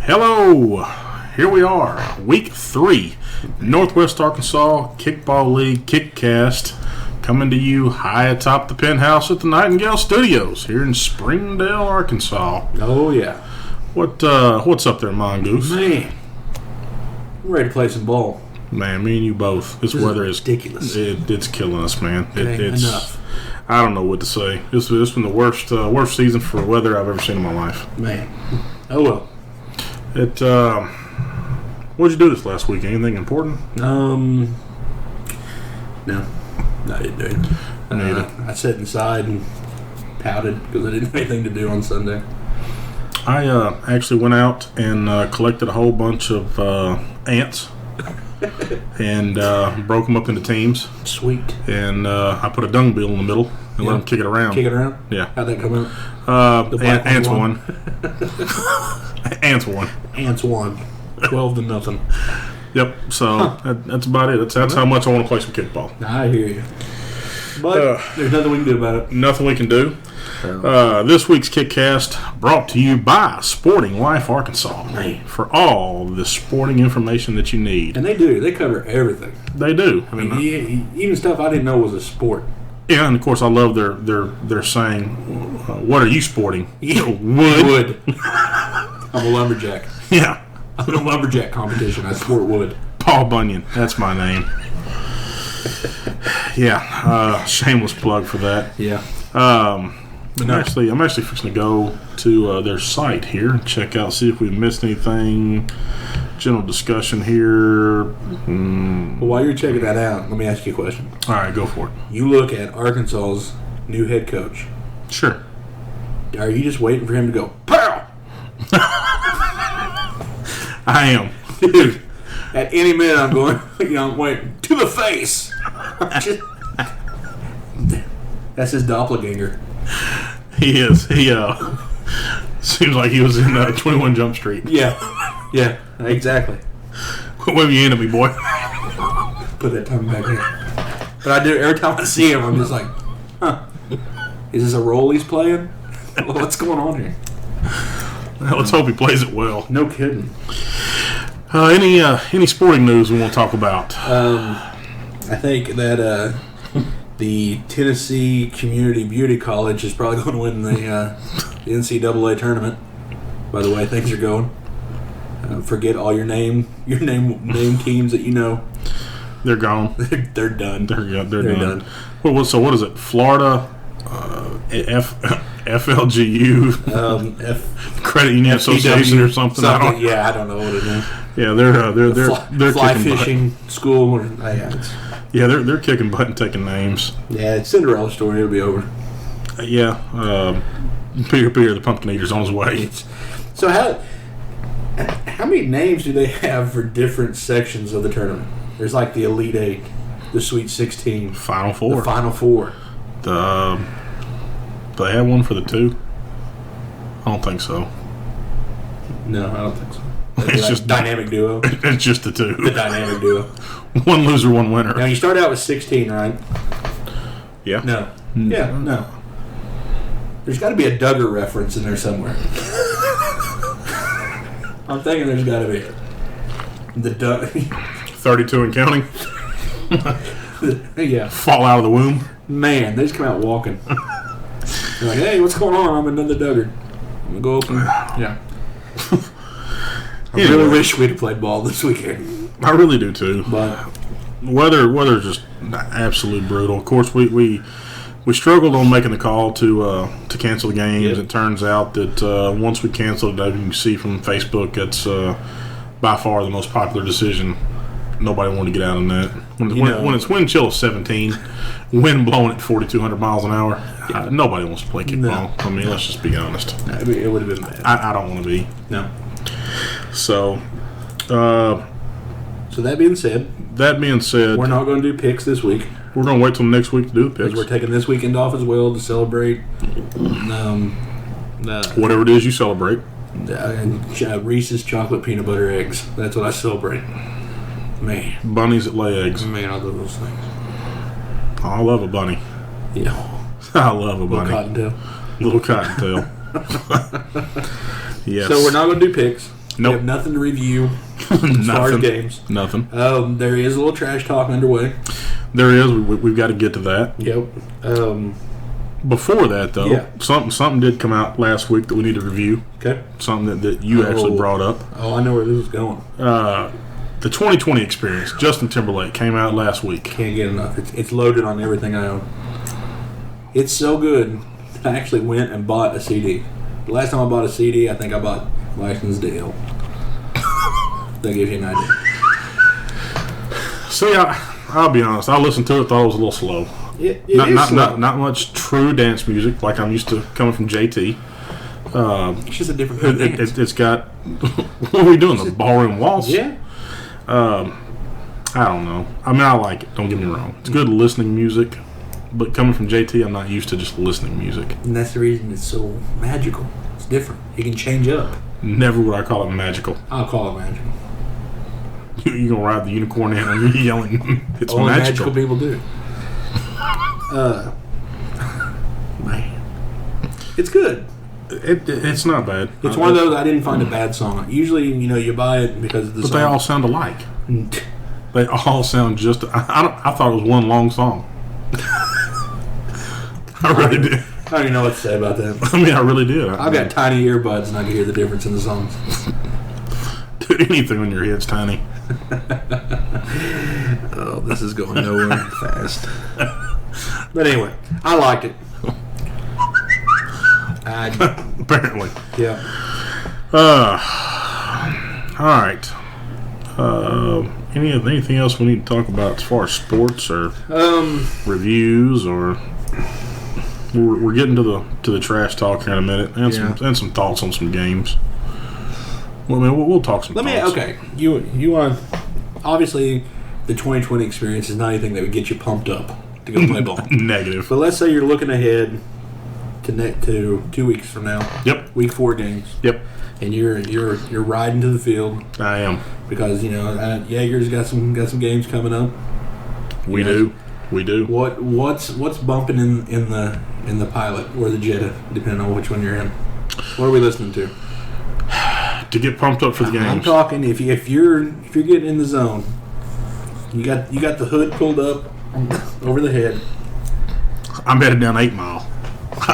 Hello, here we are, week 3, Northwest Arkansas Kickball League Kickcast, coming to you high atop the penthouse at the Nightingale Studios here in Springdale, Arkansas. Oh yeah. What's up there, Mongoose? Man, I'm ready to play some ball. Man, me and you both. This weather is ridiculous. It's killing us, man. It's enough. I don't know what to say. This has been the worst season for weather I've ever seen in my life. Man. Oh well. What'd you do this last week? Anything important? No, I didn't do it. I sat inside and pouted because I didn't have anything to do on Sunday. I actually went out and collected a whole bunch of ants and broke them up into teams. Sweet. And I put a dung beetle in the middle and let them kick it around. Kick it around? Yeah. How'd that come out? Ants won. Ants won. Ants won. 12-0. Yep. So that's about it. That's how much I want to play some kickball. I hear you. But there's nothing we can do about it. Nothing we can do. This week's Kickcast brought to you by Sporting Life Arkansas. Man. For all the sporting information that you need. And they do. They cover everything. They do. I mean, even stuff I didn't know was a sport. Yeah, and of course I love their saying, "What are you sporting?" Yeah. Wood. I'm a lumberjack. Yeah. I'm in a lumberjack competition. I sport wood. Paul Bunyan. That's my name. Yeah. Shameless plug for that. Yeah. I'm actually fixing to go to their site here and check out, see if we missed anything. General discussion here. Well, while you're checking that out, let me ask you a question. All right, go for it. You look at Arkansas's new head coach. Sure. Are you just waiting for him to go, pow? I am. Dude, at any minute I'm going, I'm waiting, to the face. That's his doppelganger. He is. He seems like he was in 21 Jump Street. Yeah, exactly. What have you into me, boy? Put that tongue back in. But I do, every time I see him, I'm just like, huh, is this a role he's playing? What's going on here? Well, let's hope he plays it well. No kidding. Any sporting news we want to talk about? I think that the Tennessee Community Beauty College is probably going to win the NCAA tournament. By the way, things are going. Forget all your name teams that you know. They're gone. They're done. They're done. Well, so what is it? Florida, FLGU, Credit Union Association or something. I don't know what it is. Yeah, they're fly kicking fishing butt. school. They're kicking butt and taking names. Yeah, it's Cinderella story. It'll be over. Peter the Pumpkin Eater's on his way. So how many names do they have for different sections of the tournament? There's like the Elite Eight, the Sweet 16, Final Four. The Final Four. Do they have one for the two? I don't think so. No, I don't think so. It's just dynamic duo. It's just the two. The dynamic duo. One loser, one winner. Now you start out with 16, right? Yeah. No. Yeah, no. There's got to be a Duggar reference in there somewhere. I'm thinking there's got to be the 32 and counting. Yeah. Fall out of the womb. Man, they just come out walking. They're like, hey, what's going on? I'm another Duggar. I'm going to go open. Yeah. I really wish we'd have played ball this weekend. I really do too. But weather's just absolutely brutal. Of course, we struggled on making the call to cancel the games. Yep. It turns out that once we canceled it, you can see from Facebook, it's by far the most popular decision. Nobody wanted to get out on that. When it's wind chill of 17, wind blowing at 4,200 miles an hour, nobody wants to play kickball. No. I mean, let's just be honest. It would have been bad. I don't want to be. No. So that being said, we're not going to do picks this week. We're going to wait till next week to do the picks. Because we're taking this weekend off as well to celebrate whatever it is you celebrate. Reese's chocolate peanut butter eggs. That's what I celebrate. Man. Bunnies that lay eggs. Man, I love those things. Oh, I love a bunny. Yeah. I love a bunny. Little cottontail. Little cottontail. Yes. So we're not going to do picks. Nope. We have nothing to review as far as games. Nothing. There is a little trash talk underway. There is. We've got to get to that. Yep. Before that, though, something did come out last week that we need to review. Okay. Something that you actually brought up. Oh, I know where this is going. The 2020 Experience, Justin Timberlake, came out last week. Can't get enough. It's loaded on everything I own. It's so good that I actually went and bought a CD. The last time I bought a CD, I think I bought License to Ill. That gives you an idea. See, I'll be honest. I listened to it, thought it was a little slow. Not much true dance music like I'm used to coming from JT. It's just a different kind of dance. It's got... What are we doing? The ballroom waltz? Yeah. I don't know. I mean, I like it. Don't get me wrong. It's good listening music, but coming from JT, I'm not used to just listening music. And that's the reason it's so magical. It's different. It can change up. Never would I call it magical. I'll call it magical. You're going to ride the unicorn in and you're yelling, it's Only magical. magical people do. Man. It's good. It's not bad. It's one of those I didn't find a bad song. Usually, you buy it because of the song. But they all sound alike. They all sound just... I thought it was one long song. I really did. I don't even know what to say about that. I mean, I really did. I've got tiny earbuds and I can hear the difference in the songs. Dude, anything on your head's tiny. Oh, this is going nowhere fast. But anyway, I liked it. Apparently. Yeah. All right. Anything else we need to talk about as far as sports or reviews or we're getting to the trash talk here in a minute and some thoughts on some games. Well, I mean, we'll talk some. Okay. You want obviously the 2020 experience is not anything that would get you pumped up to go play ball. Negative. But let's say you're looking ahead to 2 weeks from now. Yep. Week 4 games. Yep. And you're riding to the field. I am Because Jaeger's got some games coming up. We do. What's bumping in the Pilot or the Jetta, depending on which one you're in? What are we listening to? To get pumped up for the games. I'm talking if you're getting in the zone, you got the hood pulled up over the head. I'm headed down 8 Mile.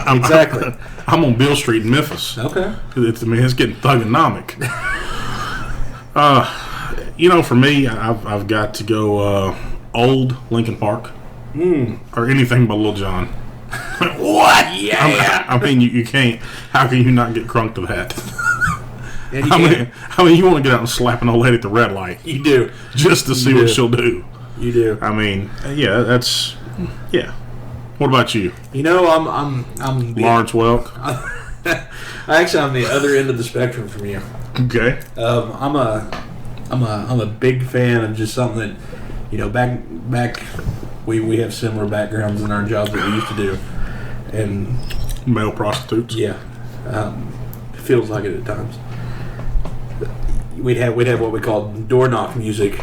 Exactly. I'm on Bill Street in Memphis. Okay. It's getting thugonomic. For me, I've got to go old Lincoln Park or anything but Lil Jon. What? Yeah. I mean, you can't. How can you not get crunk to that? I mean, you want to get out and slap an old lady at the red light. You do. Just to see what she'll do. You do. I mean, that's. What about you? I'm Lawrence Welk. Actually, I'm the other end of the spectrum from you. Okay. I'm a big fan of just something that, back we have similar backgrounds in our jobs that we used to do, and Male prostitutes. Yeah, it feels like it at times. We'd have what we call door knock music,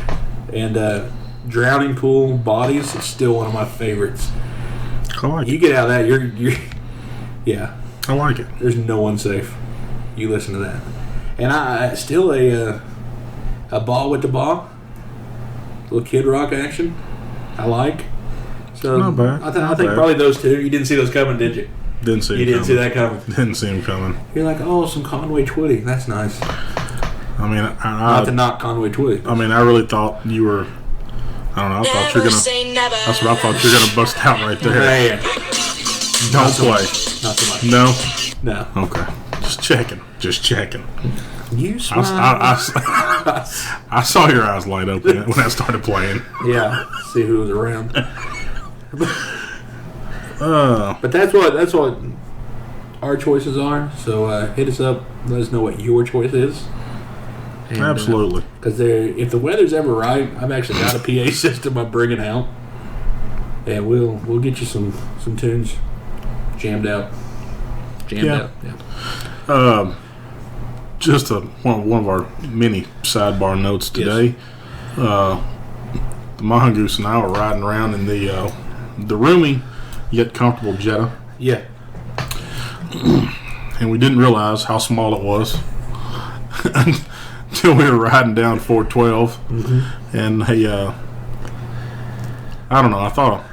and Drowning Pool Bodies is still one of my favorites. I like it. You get out of that, you're yeah. I like it. There's no one safe. You listen to that, and I still a ball with the ball, little Kid Rock action. I like. So not bad. I think probably those two. You didn't see those coming, did you? Didn't see. You didn't see that coming. Didn't see him coming. You're like, oh, some Conway Twitty. That's nice. I mean, not to knock Conway Twitty. I mean, I really thought you were. I don't know. I thought you were gonna. That's what I thought you were gonna bust out right there. Man. Don't play. Not so much. No. Okay. Just checking. You smile. I saw your eyes light up when I started playing. Yeah. See who was around. But that's what our choices are. So hit us up. Let us know what your choice is. And, absolutely. Because if the weather's ever right, I've actually got a PA system I'm bringing out, and we'll get you some tunes jammed out. Yeah. Just one of our many sidebar notes today. Yes. The Mongoose and I were riding around in the roomy yet comfortable Jetta. Yeah. And we didn't realize how small it was until we were riding down 412, and I don't know. I thought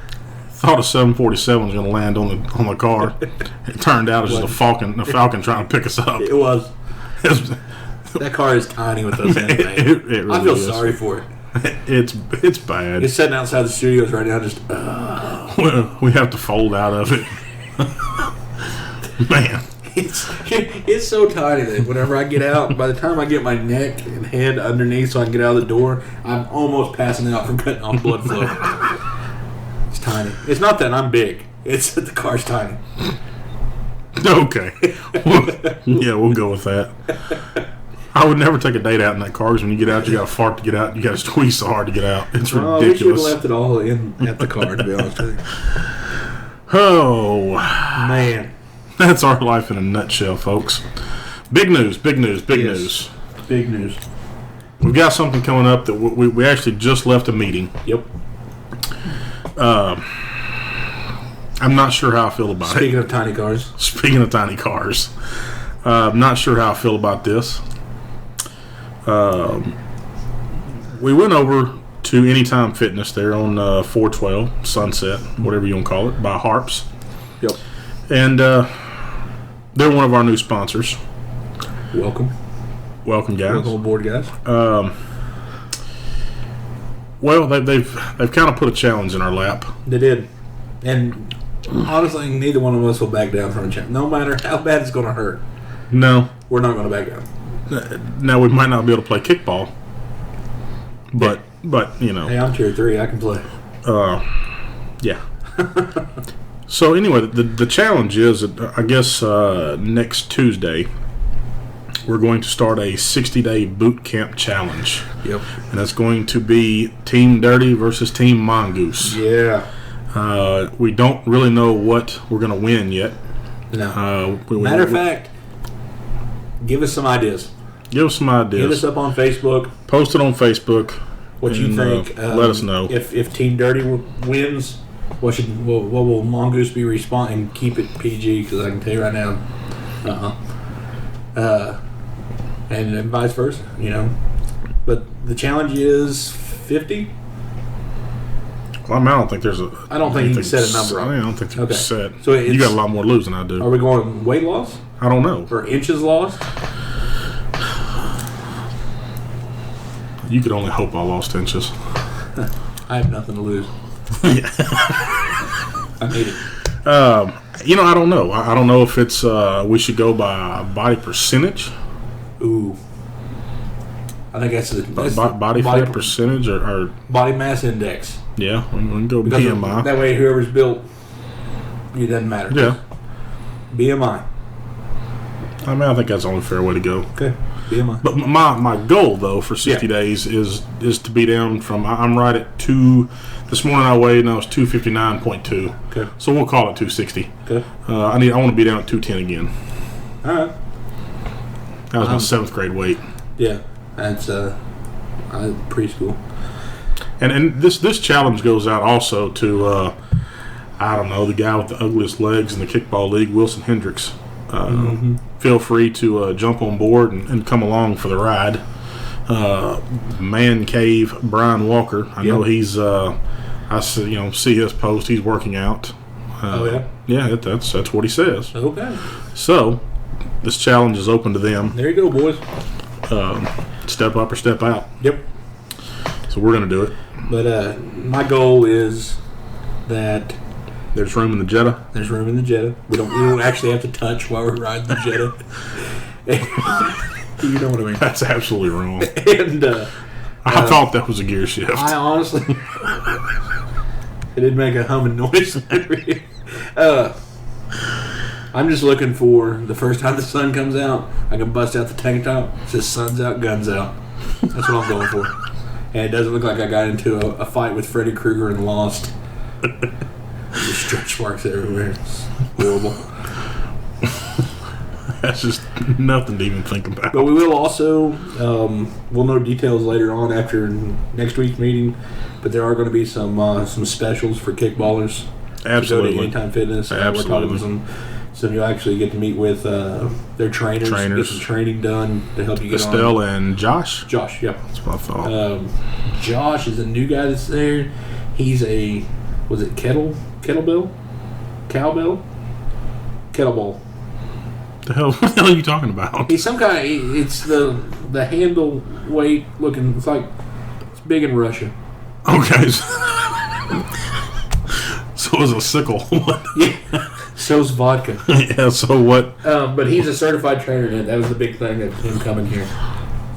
a 747 was going to land on the car. It turned out it was just a Falcon trying to pick us up. It was. That car is tiny with those ends. It really I feel is. sorry for it. It's bad. It's sitting outside the studios right now. Just we have to fold out of it. Man, it's so tiny that whenever I get out, by the time I get my neck and head underneath so I can get out of the door, I'm almost passing out from cutting off blood flow. It's tiny. It's not that I'm big. It's that the car's tiny. Okay. Yeah, we'll go with that. I would never take a date out in that car because when you get out, you got to fart to get out. You got to squeeze so hard to get out. It's ridiculous. We should have left it all in at the car, to be honest with you. Oh, man. That's our life in a nutshell, folks. Big news. Big news. We've got something coming up that we actually just left a meeting. Yep. I'm not sure how I feel about it. Speaking of tiny cars. I'm not sure how I feel about this. We went over to Anytime Fitness there on 412 Sunset, whatever you want to call it, by Harps. Yep. And they're one of our new sponsors. Welcome, guys. Welcome aboard, guys. Well, they've kind of put a challenge in our lap. They did. And honestly, neither one of us will back down from a challenge. No matter how bad it's going to hurt. No. We're not going to back down. Now, we might not be able to play kickball. But you know. Hey, I'm tier 3. I can play. Yeah. So, anyway, the challenge is, I guess, next Tuesday, we're going to start a 60-day boot camp challenge. Yep. And that's going to be Team Dirty versus Team Mongoose. Yeah. We don't really know what we're going to win yet. No. Matter of fact, give us some ideas. Give us some ideas. Hit us up on Facebook. Post it on Facebook. What you think? Let us know. If Team Dirty wins, what will Mongoose be responding? Keep it PG, because I can tell you right now, and then vice versa, you know. But the challenge is 50. Well, I don't think there's a. I don't think you can set a number on it. I don't think there's set. So you got a lot more to lose than I do. Are we going weight loss? I don't know. Or inches lost? You could only hope I lost inches. I have nothing to lose. Yeah. I need it. You know, I don't know. I don't know if it's we should go by body percentage. Ooh. I think that's the body fat percentage or body mass index. Yeah, we can go because BMI. That way, whoever's built, it doesn't matter. Yeah. BMI. I mean, I think that's the only fair way to go. Okay. BMI. But my goal though for 60 days is to be down from. I'm right at 2. This morning I weighed and I was 259.2. Okay. So we'll call it 260. Okay. I want to be down at 210 again. All right. That was my 7th grade weight. Yeah, that's preschool. And this challenge goes out also to I don't know, the guy with the ugliest legs in the kickball league, Wilson Hendricks. Feel free to jump on board and come along for the ride. Man Cave Brian Walker. I know he's. I see his post. He's working out. Yeah, that's what he says. Okay. So this challenge is open to them. There you go, boys. Step up or step out. Yep. So we're gonna do it. But my goal is that there's room in the Jetta. There's room in the Jetta. We don't actually have to touch while we're riding the Jetta. You know what I mean? That's absolutely wrong. And I thought that was a gear shift. I honestly, it did make a humming noise. I'm just looking for the first time the sun comes out, I can bust out the tank top. It says "Sun's out, guns out." That's what I'm going for. And it doesn't look like I got into a fight with Freddy Krueger and lost. There's stretch marks everywhere. It's horrible. That's just nothing to even think about. But we will also, we'll know details later on after next week's meeting, but there are going to be some specials for kickballers. Absolutely. To go to Anytime Fitness. Absolutely. We're talking So you'll actually get to meet with their trainers. Get some training done to help you get Estelle and Josh? Josh, yeah. That's what I thought. Josh is a new guy that's there. He's a, was it kettlebell? Cowbell? Kettlebell. What the hell are you talking about? He's some kind of, it's the handle weight looking, it's like, it's big in Russia. Okay. So it's a sickle. Yeah. So's vodka. Yeah, so what? But he's a certified trainer, and that was the big thing of him coming here.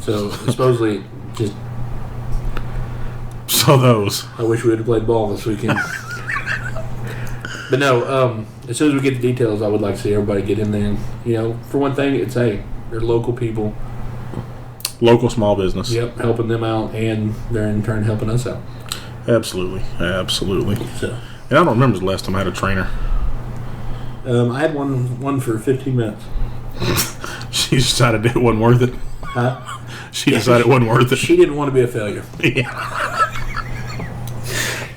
So supposedly, just. So those. I wish we would have played ball this weekend. But no, as soon as we get the details, I would like to see everybody get in there. And, for one thing, it's they're local people. Local small business. Yep, helping them out, and they're in turn helping us out. Absolutely. So. And I don't remember the last time I had a trainer. I had one for 15 minutes. She decided it wasn't worth it. Huh? She decided it wasn't worth it. She didn't want to be a failure. Yeah.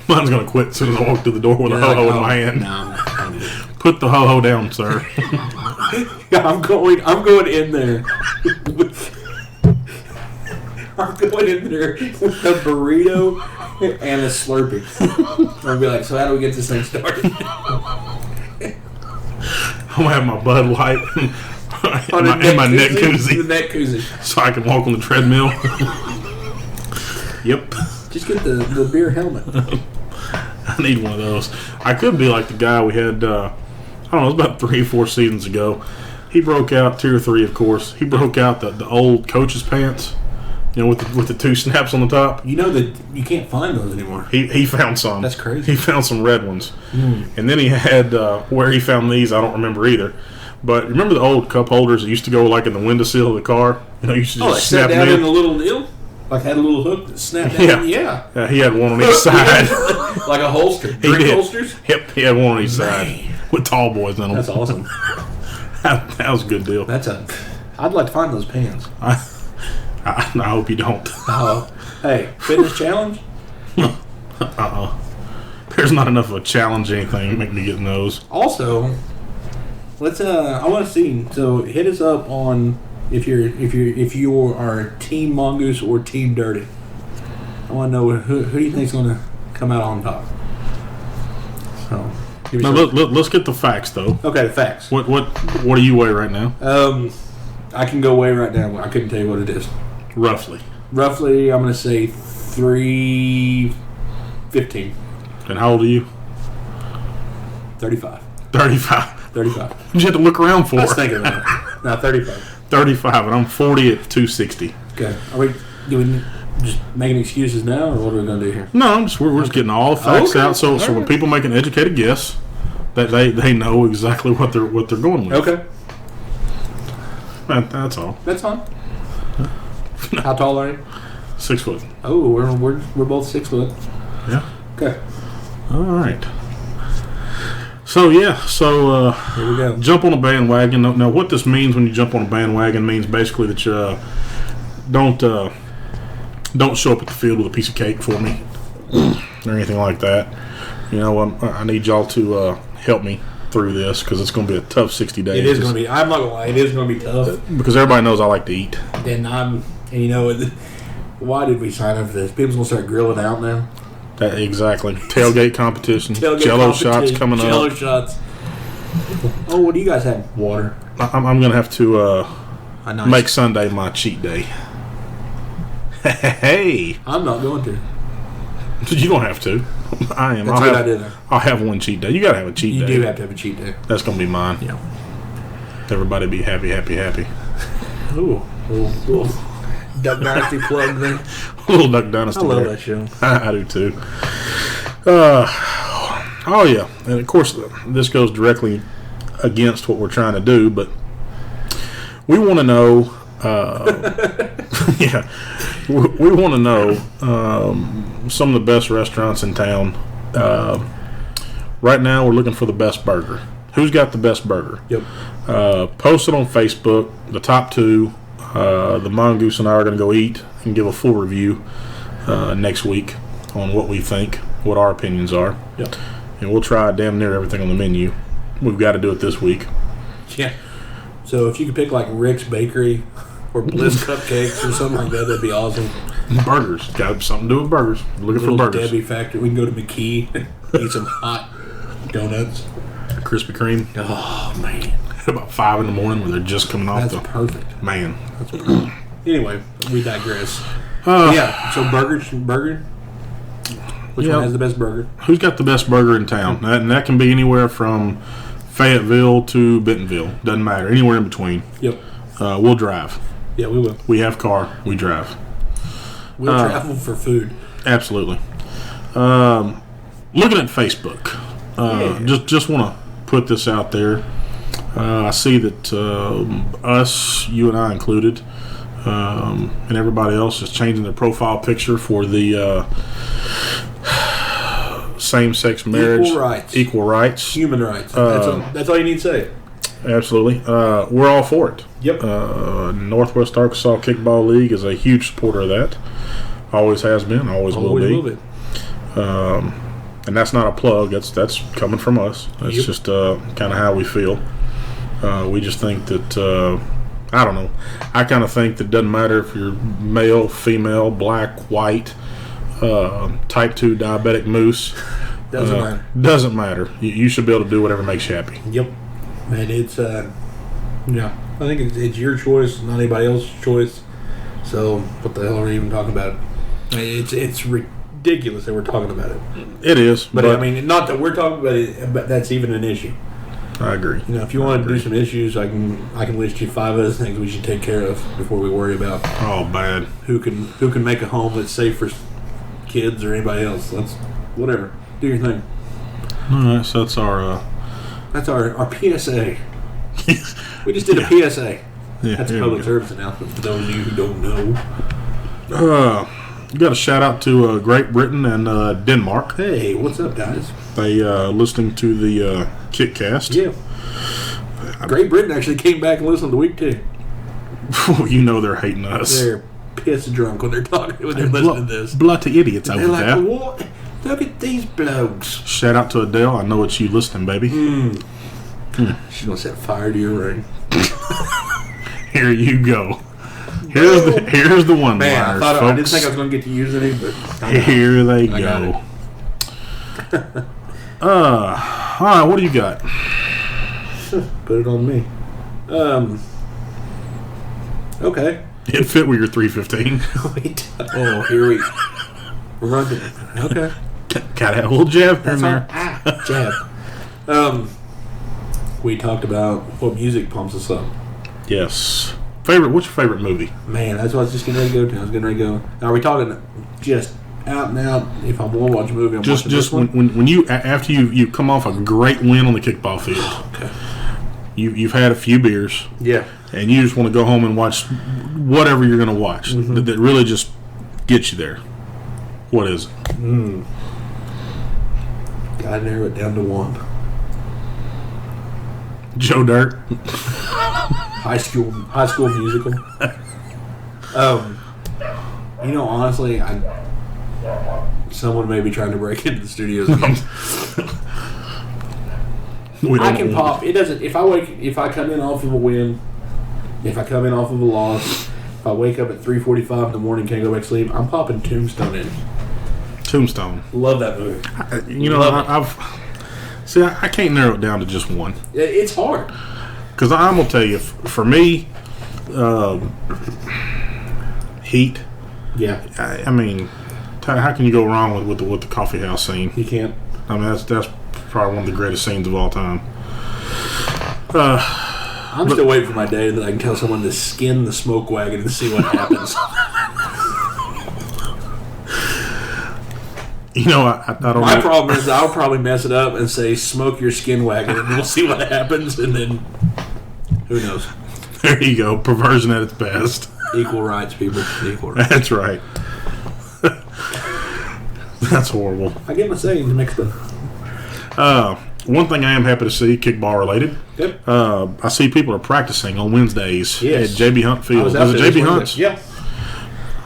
Mine's going to quit as soon as I walk through the door with a ho-ho in my hand. No, Put the ho-ho down, sir. Yeah, I'm going in there. I'm going in there with a burrito and a Slurpee. I'm going to be like, so how do we get this thing started? I'm going to have my Bud Light and my neck koozie. The neck koozie. So I can walk on the treadmill. Yep. Just get the beer helmet. I need one of those. I could be like the guy we had, I don't know, it was about 3 or 4 seasons ago. He broke out, 2 or 3 of course, he broke out the old coach's pants, with the 2 snaps on the top. You know that you can't find those anymore. He found some. That's crazy. He found some red ones. And then he had, where he found these, I don't remember either. But remember the old cup holders that used to go like in the windowsill of the car? You used to just snap down them in the little deal? Like had a little hook that snapped down? Yeah. He had one on each side. Like a holster? Drink holsters? Yep, he had one on each side. With tall boys in them. That's awesome. That was a good deal. I'd like to find those pants. I hope you don't. Hey, fitness challenge? There's not enough of a challenge anything to make me get in those. Also, let's I want to see. So hit us up on if you are Team Mongoose or Team Dirty. I want to know who do you think's going to come out on top. So now let's get the facts though. Okay, the facts. What do you weigh right now? I can go weigh right now. I couldn't tell you what it is. Roughly, I'm going to say 315. And how old are you? 35. 35. You had to look around for. I was thinking that. No, 35. 35, and I'm 40 at 260. Okay. Are we doing just making excuses now, or what are we going to do here? No, we're just getting all the facts out. So when people make an educated guess, that they know exactly what they're going with. Okay. That's all. That's fine. How tall are you? 6 foot. Oh, we're both 6 foot. Yeah. Okay. All right. So here we go. Jump on a bandwagon. Now, what this means when you jump on a bandwagon means basically that you don't show up at the field with a piece of cake for me or anything like that. I need y'all to help me through this because it's going to be a tough 60 days. It is going to be. I'm not going to lie. It is going to be tough because everybody knows I like to eat. Why did we sign up for this? People's going to start grilling out now. Exactly. Tailgate competition. Jello shots coming up. Jello shots. Oh, what do you guys have? Water. I'm going to have to make Sunday my cheat day. Hey. I'm not going to. You don't have to. I am. That's a good idea. I'll have one cheat day. You got to have a cheat day. You do have to have a cheat day. That's going to be mine. Yeah. Everybody be happy. Ooh. Duck Dynasty plug there. Little Duck Dynasty. I love that show. I do too. Oh yeah, and of course this goes directly against what we're trying to do, but we want to know. Yeah, we want to know some of the best restaurants in town. Right now, we're looking for the best burger. Who's got the best burger? Yep. Post it on Facebook. The top 2. The Mongoose and I are going to go eat and give a full review next week on what we think, what our opinions are. Yep. And we'll try damn near everything on the menu. We've got to do it this week. Yeah. So if you could pick like Rick's Bakery or Bliss Cupcakes or something like that, that'd be awesome. Burgers. Got something to do with burgers. Looking for burgers. Debbie Factory. We can go to McKee, eat some hot donuts. Krispy Kreme. Oh, man. At about 5 in the morning when they're just coming off. That's perfect. Man. That's perfect. Anyway, we digress. Yeah, so burger. Which one has the best burger? Who's got the best burger in town? And that can be anywhere from Fayetteville to Bentonville. Doesn't matter. Anywhere in between. Yep. We'll drive. Yeah, we will. We have car. We drive. We'll travel for food. Absolutely. Looking at Facebook, just want to put this out there. I see that us, you and I included, and everybody else is changing their profile picture for the same-sex marriage. Equal rights. Human rights. That's all you need to say. Absolutely. We're all for it. Yep. Northwest Arkansas Kickball League is a huge supporter of that. Always has been. Always will be. And that's not a plug. That's coming from us. That's just kind of how we feel. We just think that, I don't know. I kind of think that it doesn't matter if you're male, female, black, white, type 2 diabetic moose. Doesn't matter. Doesn't matter. You should be able to do whatever makes you happy. Yep. And it's, I think it's your choice, not anybody else's choice. So what the hell are we even talking about? It's ridiculous that we're talking about it. It is. But I mean, not that we're talking about it, but that's even an issue. I agree. If you want to do some issues, I can list you 5 other things we should take care of before we worry about. Oh, bad. Who can make a home that's safe for kids or anybody else? That's whatever. Do your thing. All right, so that's our PSA. We just did a PSA. Yeah, that's a public service announcement for those of you who don't know. Got a shout out to Great Britain and Denmark. Hey, what's up, guys? They listening to the Kickcast. Yeah. Great Britain actually came back and listened to week 2. You know they're hating us. They're piss drunk when they're listening to this. Bloody idiots over there. They're like, what? Look at these blokes. Shout out to Adele. I know it's you listening, baby. She's gonna set fire to your ring. Here you go. Here's the one. Man, I didn't think I was gonna get to use any, but here they go. All right, what do you got? Put it on me. Okay. It fit with your 315. Wait. Oh, here we're running. Okay. Got a little jab in there. Jab. We talked about what music pumps us up. Yes. What's your favorite movie? Man, that's what I was just getting ready to go to. I was getting ready to go. Now, are we talking just out and out? If I'm going to watch a movie, I'm watching this one? when you after you come off a great win on the kickball field. Okay. You've had a few beers. Yeah. And you just want to go home and watch whatever you're going to watch that really just gets you there. What is it? Gotta narrow it down to one. Joe Dirt. High school musical. Honestly, someone may be trying to break into the studios. I can pop. It doesn't. If I come in off of a win, if I come in off of a loss, if I wake up at 3:45 in the morning, can't go back to sleep, I'm popping Tombstone in. Tombstone. Love that movie. I can't narrow it down to just one. It's hard. Because I'm going to tell you, for me, Heat. Yeah. I mean, how can you go wrong with the coffee house scene? You can't. I mean, that's probably one of the greatest scenes of all time. I'm still waiting for my day that I can tell someone to skin the smoke wagon and see what happens. I don't. My problem is I'll probably mess it up and say smoke your skin wagon and we'll see what happens, and then who knows. There you go. Perversion at its best. Equal rights, people. Equal rights. That's right. That's horrible. I get my sayings mixed up. One thing I am happy to see, kickball related. Yep. I see people are practicing on Wednesdays at JB Hunt Field. Is it JB Hunt's? Yeah.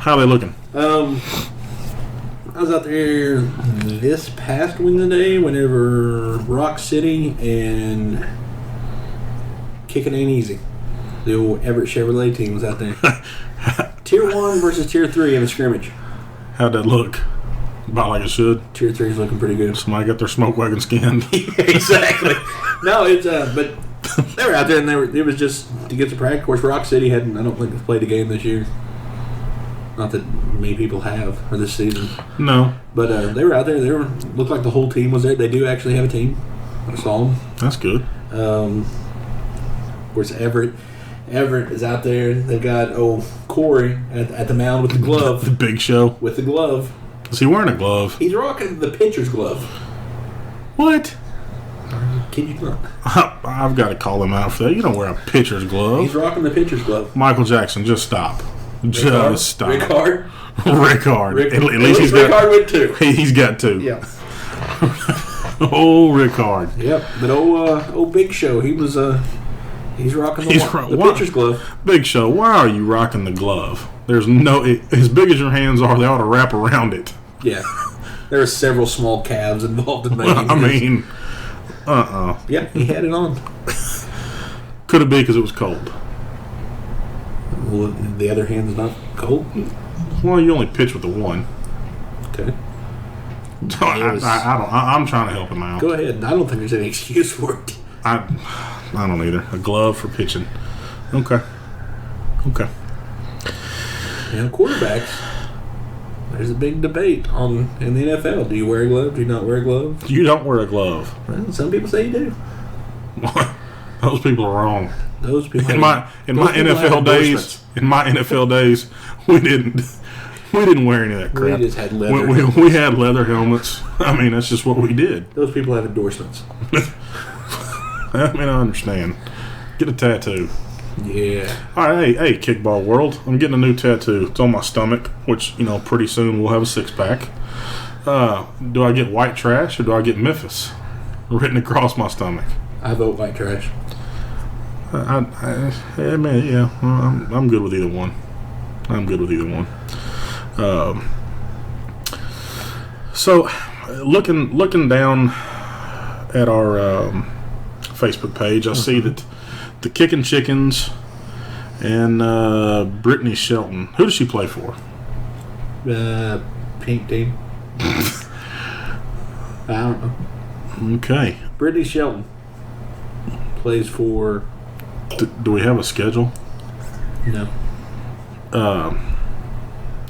How are they looking? I was out there this past Wednesday whenever Rock City and Kicking ain't easy. The old Everett Chevrolet team was out there. Tier 1 versus Tier 3 in a scrimmage. How'd that look? About like it should. Tier 3 is looking pretty good. Somebody got their smoke wagon skinned. Exactly. No, it's but they were out there and it was just to get to practice. Of course, Rock City I don't think they've played a game this year. Not that many people have, or this season. No. But they were out there. Looked like the whole team was there. They do actually have a team. I saw them. That's good. Of course, Everett is out there. They got Corey at the mound with the glove. The big show. With the glove. Is he wearing a glove? He's rocking the pitcher's glove. What? Kid you not? I've got to call him out for that. You don't wear a pitcher's glove. He's rocking the pitcher's glove. Michael Jackson, just stop. Just stop. Rickard. At least he's got. Rickard went 2. He's got 2. Yeah. Rickard. Yep. But old Big Show, he's rocking the pitcher's glove. Big Show, why are you rocking the glove? There's as big as your hands are, they ought to wrap around it. Yeah. There are several small calves involved in making I mean, Yeah, he had it on. Could it be because it was cold? Well, the other hand's not cold? Well, you only pitch with the one. Okay. I'm trying to help him out. Go ahead. I don't think there's any excuse for it. I don't either. A glove for pitching. Okay. Now, quarterbacks, there's a big debate in the NFL. Do you wear a glove? Do you not wear a glove? You don't wear a glove. Well, some people say you do. Those people are wrong. Those people. In my NFL days, we didn't wear any of that crap. We just had leather. We had leather helmets. I mean, that's just what we did. Those people have endorsements. I mean, I understand. Get a tattoo. Yeah. All right, hey, Kickball World. I'm getting a new tattoo. It's on my stomach, which, pretty soon we'll have a 6-pack. Do I get white trash or do I get Memphis written across my stomach? I vote white trash. I'm good with either one. So, looking down at our Facebook page, I see that the Kickin' Chickens and Brittany Shelton. Who does she play for? Pink team. I don't know. Okay. Brittany Shelton plays for. Do we have a schedule? No.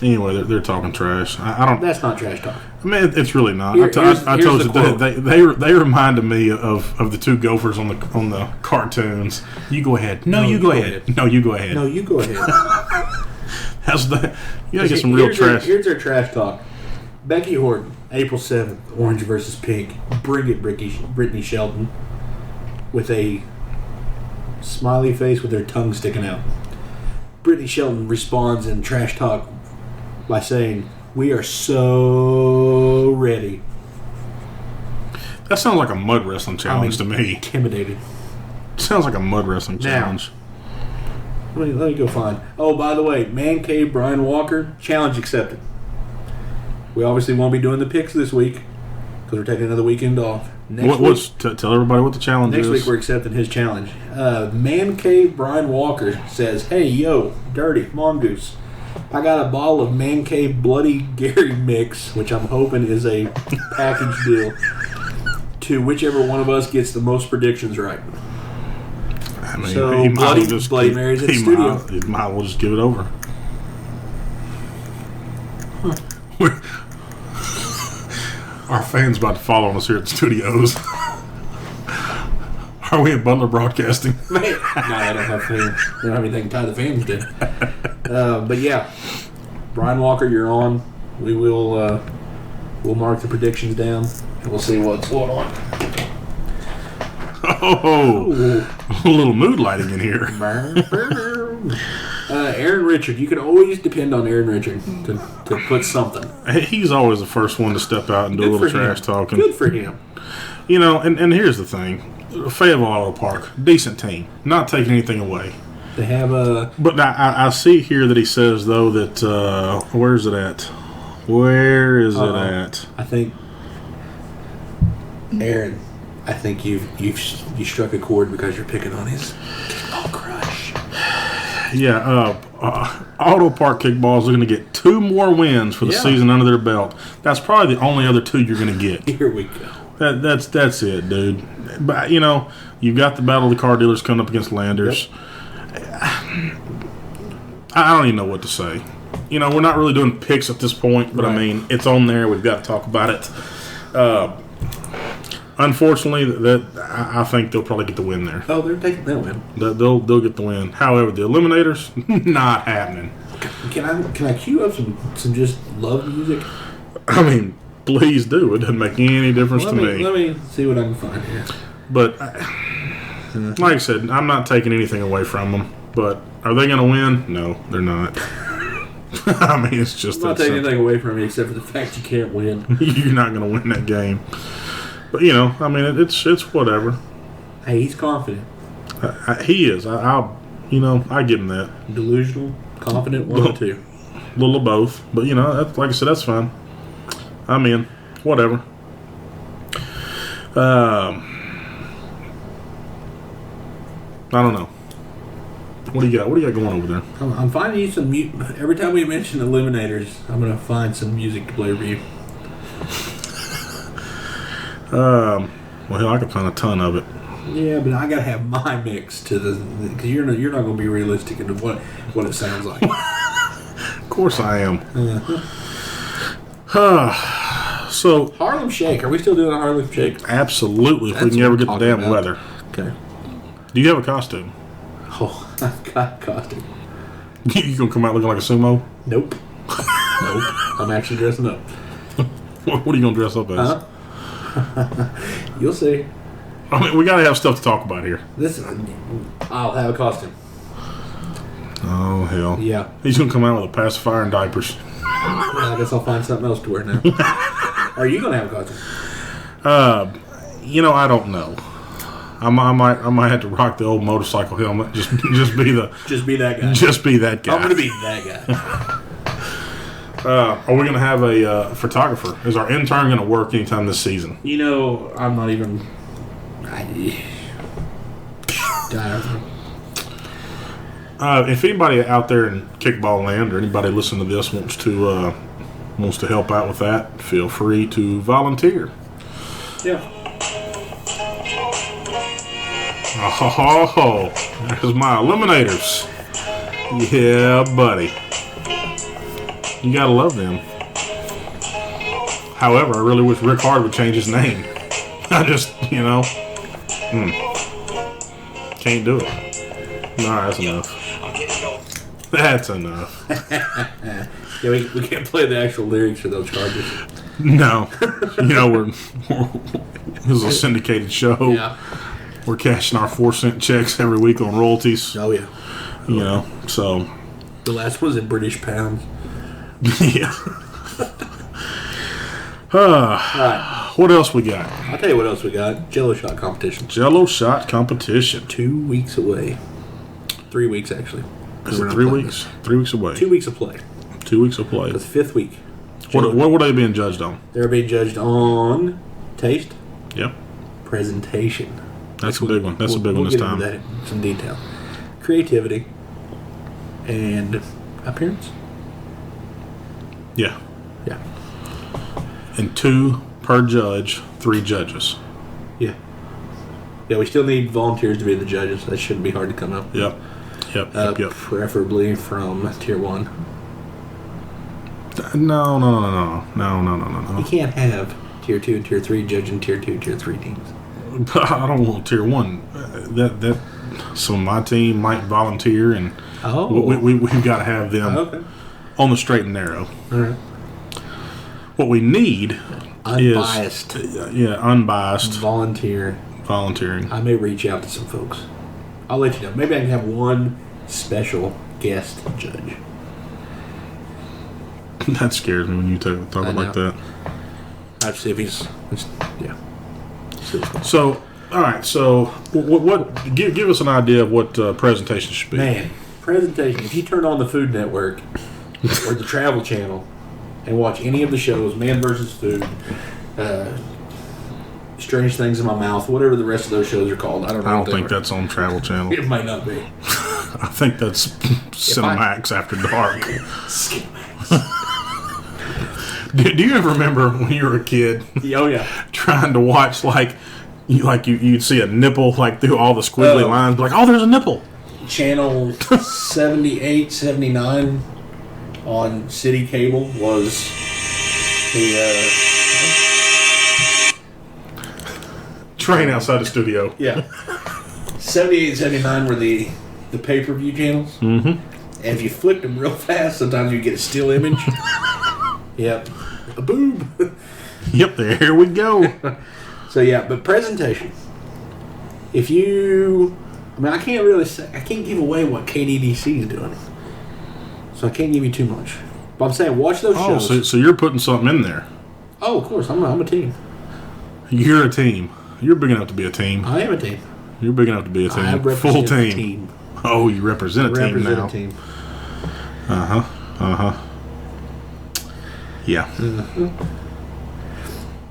Anyway, they're talking trash. I don't. That's not trash talk. I mean, it's really not. I told you they reminded me of the 2 Gophers on the cartoons. You go ahead. No, you go ahead. No, you go ahead. No, you go ahead. How's that? You gotta get some real trash. Here's our trash talk. Becky Horton, April 7th, Orange versus Pink. Bring it, Brittany Shelton, with a smiley face with her tongue sticking out. Brittany Shelton responds in trash talk by saying, "We are so ready." That sounds like a mud wrestling challenge to me. Intimidated. Sounds like a mud wrestling challenge. Let me go find. Oh, by the way, Man Cave Brian Walker, challenge accepted. We obviously won't be doing the picks this week because we're taking another weekend off. Tell everybody what the challenge is. Next week we're accepting his challenge. Man Cave Brian Walker says, "Hey, yo, Dirty Mongoose, I got a bottle of Man Cave Bloody Gary mix, which I'm hoping is a package deal, to whichever one of us gets the most predictions right." I mean, so Bloody Mary's in the studio. He might well just give it over. Our fans about to follow us here at the studios. Are we in Butler Broadcasting? No, I don't have fans. They don't have anything to tie the fans to. But yeah, Brian Walker, you're on. We will we'll mark the predictions down and we'll see what's going on. Oh, a little mood lighting in here. Aaron Richard, you can always depend on Aaron Richard to put something. He's always the first one to step out and do a little trash talking. Good for him. And here's the thing. Fayetteville Auto Park, decent team. Not taking anything away. They have a... But I see here that he says, though, that... where's it at? Where is it at? I think... Aaron. I think you struck a chord because you're picking on his kickball crush. Yeah, Auto Park Kickball is going to get 2 more wins for the season under their belt. That's probably the only other 2 you're going to get. Here we go. That's it, dude. But, you've got the Battle of the Car Dealers coming up against Landers. Yep. I don't even know what to say. We're not really doing picks at this point, but, right. It's on there. We've got to talk about it. Unfortunately, I think they'll probably get the win there. Oh, they're taking that win. They'll get the win. However, the Eliminators, not happening. Can I cue up some just love music? Please do. It doesn't make any difference to me. Let me see what I can find here. But, like I said, I'm not taking anything away from them. But are they going to win? No, they're not. It's just I'm not taking anything away from you except for the fact you can't win. You're not going to win that game. But, it's whatever. Hey, he's confident. He is. I give him that. Delusional, confident, one or two. A little of both. But, like I said, that's fine. I'm in. Whatever. I don't know. What do you got? What do you got going over there? I'm finding you some every time we mention Eliminators, I'm going to find some music to play for you. Well, hell, I could find a ton of it. Yeah, but I got to have my mix to because you're not going to be realistic into what it sounds like. Of course I am. So Harlem Shake. Are we still doing a Harlem Shake? Absolutely. If we can ever get the damn weather. Okay. Do you have a costume? Oh, I've got a costume. You gonna come out looking like a sumo? Nope. Nope. I'm actually dressing up. What are you gonna dress up as? You'll see. We gotta have stuff to talk about here. I'll have a costume. Oh hell. Yeah. He's gonna come out with a pacifier and diapers. Well, I guess I'll find something else to wear now. Are you gonna have a costume? I don't know. I might have to rock the old motorcycle helmet. Just be that guy. Just be that guy. I'm gonna be that guy. Are we gonna have a photographer? Is our intern gonna work anytime this season? I'm not even. If anybody out there in kickball land or anybody listening to this wants to help out with that, feel free to volunteer. Yeah. Oh, there's my Eliminators. Yeah, buddy. You gotta love them. However, I really wish Rick Hard would change his name. I just, can't do it. Alright, that's enough. That's enough. Yeah, we can't play the actual lyrics for those charges. No. This is a syndicated show. Yeah. We're cashing our 4-cent checks every week on royalties. Oh, yeah. So. The last was in British pounds. Yeah. Right. What else we got? I'll tell you what else we got. Jello shot competition. Jello shot competition. 2 weeks away. 3 weeks, actually. Is it 3 weeks? 3 weeks away. 2 weeks of play. 2 weeks of play. The 5th week. What are they being judged on? They're being judged on taste. Yep. Presentation. That's a big one. That's a big one this time. We'll get into that in some detail. Creativity. And appearance. Yeah. Yeah. And 2 per judge, 3 judges. Yeah. Yeah, we still need volunteers to be the judges. That shouldn't be hard to come up. Yep. Preferably from Tier 1. No. You can't have Tier 2 and Tier 3 judging Tier 2 and Tier 3 teams. I don't want Tier 1. So my team might volunteer, and we've got to have them on the straight and narrow. All right. What we need unbiased. Unbiased. Volunteering. I may reach out to some folks. I'll let you know. Maybe I can have one special guest judge. That scares me when you talk it like that. I'll see if he's... Yeah. So, all right. So, what? Give us an idea of what presentation should be. Man, presentation. If you turn on the Food Network or the Travel Channel and watch any of the shows, Man vs. Food, Strange Things in My Mouth, whatever the rest of those shows are called. I don't think that's on Travel Channel. It might not be. I think that's Cinemax After Dark. Do you ever remember when you were a kid? Oh yeah. Trying to watch you'd see a nipple like through all the squiggly lines, like, oh, there's a nipple. Channel 78, 79 on City Cable was the train outside the studio. Yeah. 78 and 79 were the pay-per-view channels. Mm-hmm. And if you flipped them real fast, sometimes you get a still image. Yep. A boob. Yep, there we go. So yeah, but presentation. If you... I mean, I can't really say... I can't give away what KDDC is doing. So I can't give you too much. But I'm saying watch those shows. Oh, so you're putting something in there. Oh, of course. I'm a team. You're a team. You're big enough to be a team. I am a team. You're big enough to be a team. I represent Full a team. team. Oh, you represent a team now. A team. Yeah. Mm-hmm.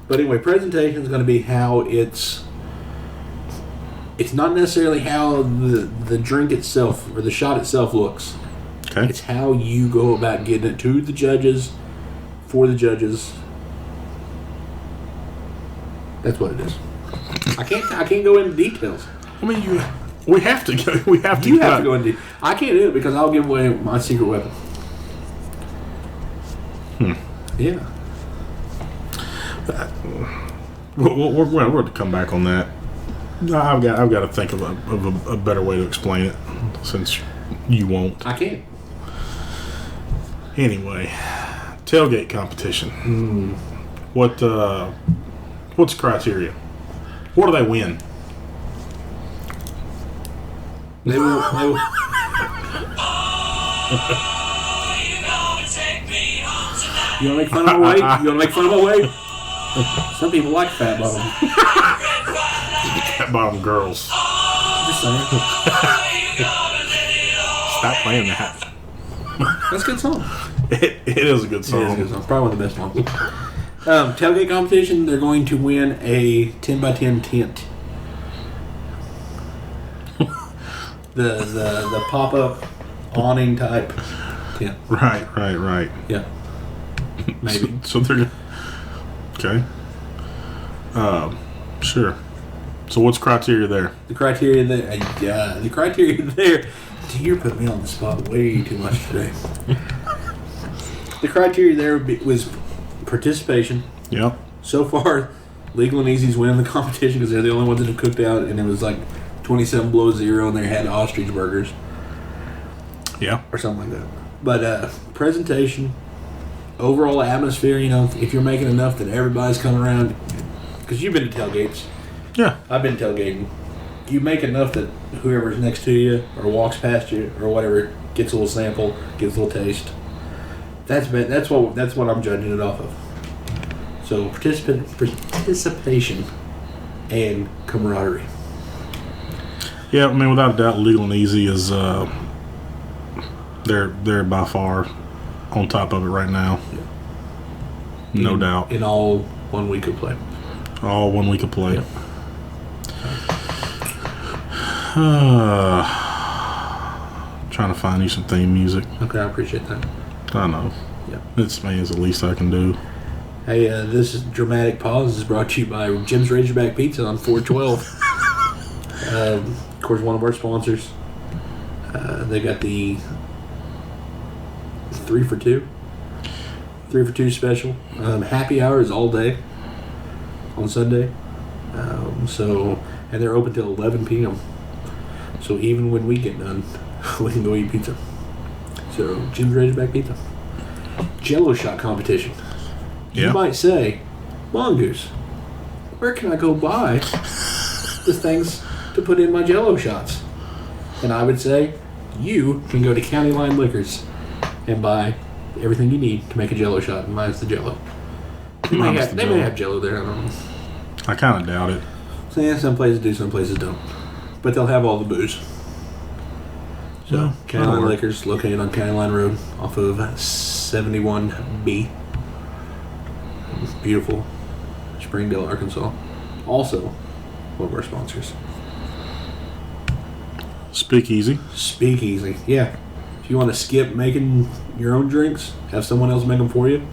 But anyway, presentation is going to be how it's not necessarily how the drink itself or the shot itself looks. Okay. It's how you go about getting it to the judges, for the judges. That's what it is. I can't go into details. I mean, we have to go. We have to. You have to go into. I can't do it because I'll give away my secret weapon. Yeah. We're going to come back on that. I've got to think of a better way to explain it, since you won't. I can't. Anyway, tailgate competition. What's the criteria? What do they win? They will. You want to make fun of my weight? You want to make fun of my weight? Some people like fat bottom. Fat bottom girls. Just saying. Stop playing that. That's a good song. It is a good song. It is a good song. Probably one of the best ones. Tailgate competition, they're going to win a 10x10 tent. The pop-up awning type tent. Right. Yeah. Maybe. So they're... Okay. Sure. So what's criteria there? The criteria there... You're putting me on the spot way too much today. The criteria there was participation. Yep. So far, Legal and Easy's winning the competition because they're the only ones that have cooked out, and it was like 27 below zero, and they had ostrich burgers. Yeah. Or something like that. But presentation, overall atmosphere, if you're making enough that everybody's coming around, because you've been to tailgates. Yeah. I've been tailgating. You make enough that whoever's next to you or walks past you or whatever gets a little sample, gets a little taste. That's what I'm judging it off of. So participation and camaraderie. Yeah, I mean, without a doubt, Legal and Easy is they're by far on top of it right now. Yeah. No doubt. In all 1 week of play. All 1 week of play. Yep. Trying to find you some theme music. Okay, I appreciate that. I know. Yeah. It's the least I can do. Hey, this dramatic pause is brought to you by Jim's Razorback Pizza on 412. Of course, one of our sponsors. They got the 3 for 2 special. Happy hour is all day on Sunday. And they're open till 11 p.m. So even when we get done, we can go eat pizza. So Jim's Razorback Pizza. Jello shot competition. Yeah. You might say, Mongoose, where can I go buy the things to put in my Jello shots? And I would say, you can go to County Line Liquors and buy everything you need to make a Jello shot, and mine's the Jello. They may have Jello there, I don't know. I kind of doubt it. So yeah, some places do, some places don't. But they'll have all the booze. So, Yeah, County Line Liquors, located on County Line Road, off of 71B. Beautiful, Springdale, Arkansas. Also, one of our sponsors. Speakeasy. Speakeasy, yeah. If you want to skip making your own drinks, have someone else make them for you,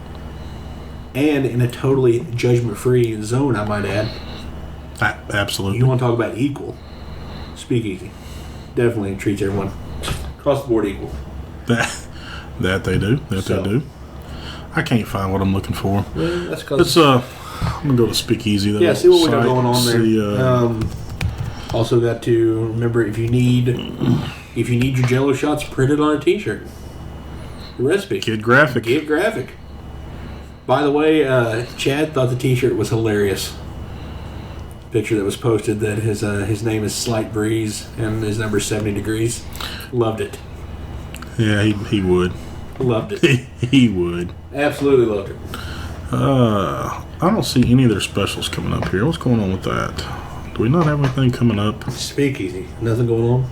and in a totally judgment-free zone, I might add. Absolutely. You want to talk about equal? Speakeasy definitely treats everyone across the board equal. That they do. They do. I can't find what I'm looking for. Yeah, that's because I'm gonna go to Speakeasy though. Yeah, see what we got going on there. Also got to remember if you need your Jello shots printed on a T-shirt, the recipe. Get graphic. Get graphic. By the way, Chad thought the T-shirt was hilarious. Picture that was posted that his name is Slight Breeze and his number is 70 degrees. Loved it. Yeah, he would. Loved it. He would. Absolutely loved it. I don't see any of their specials coming up here. What's going on with that? Do we not have anything coming up? Speakeasy. Nothing going on?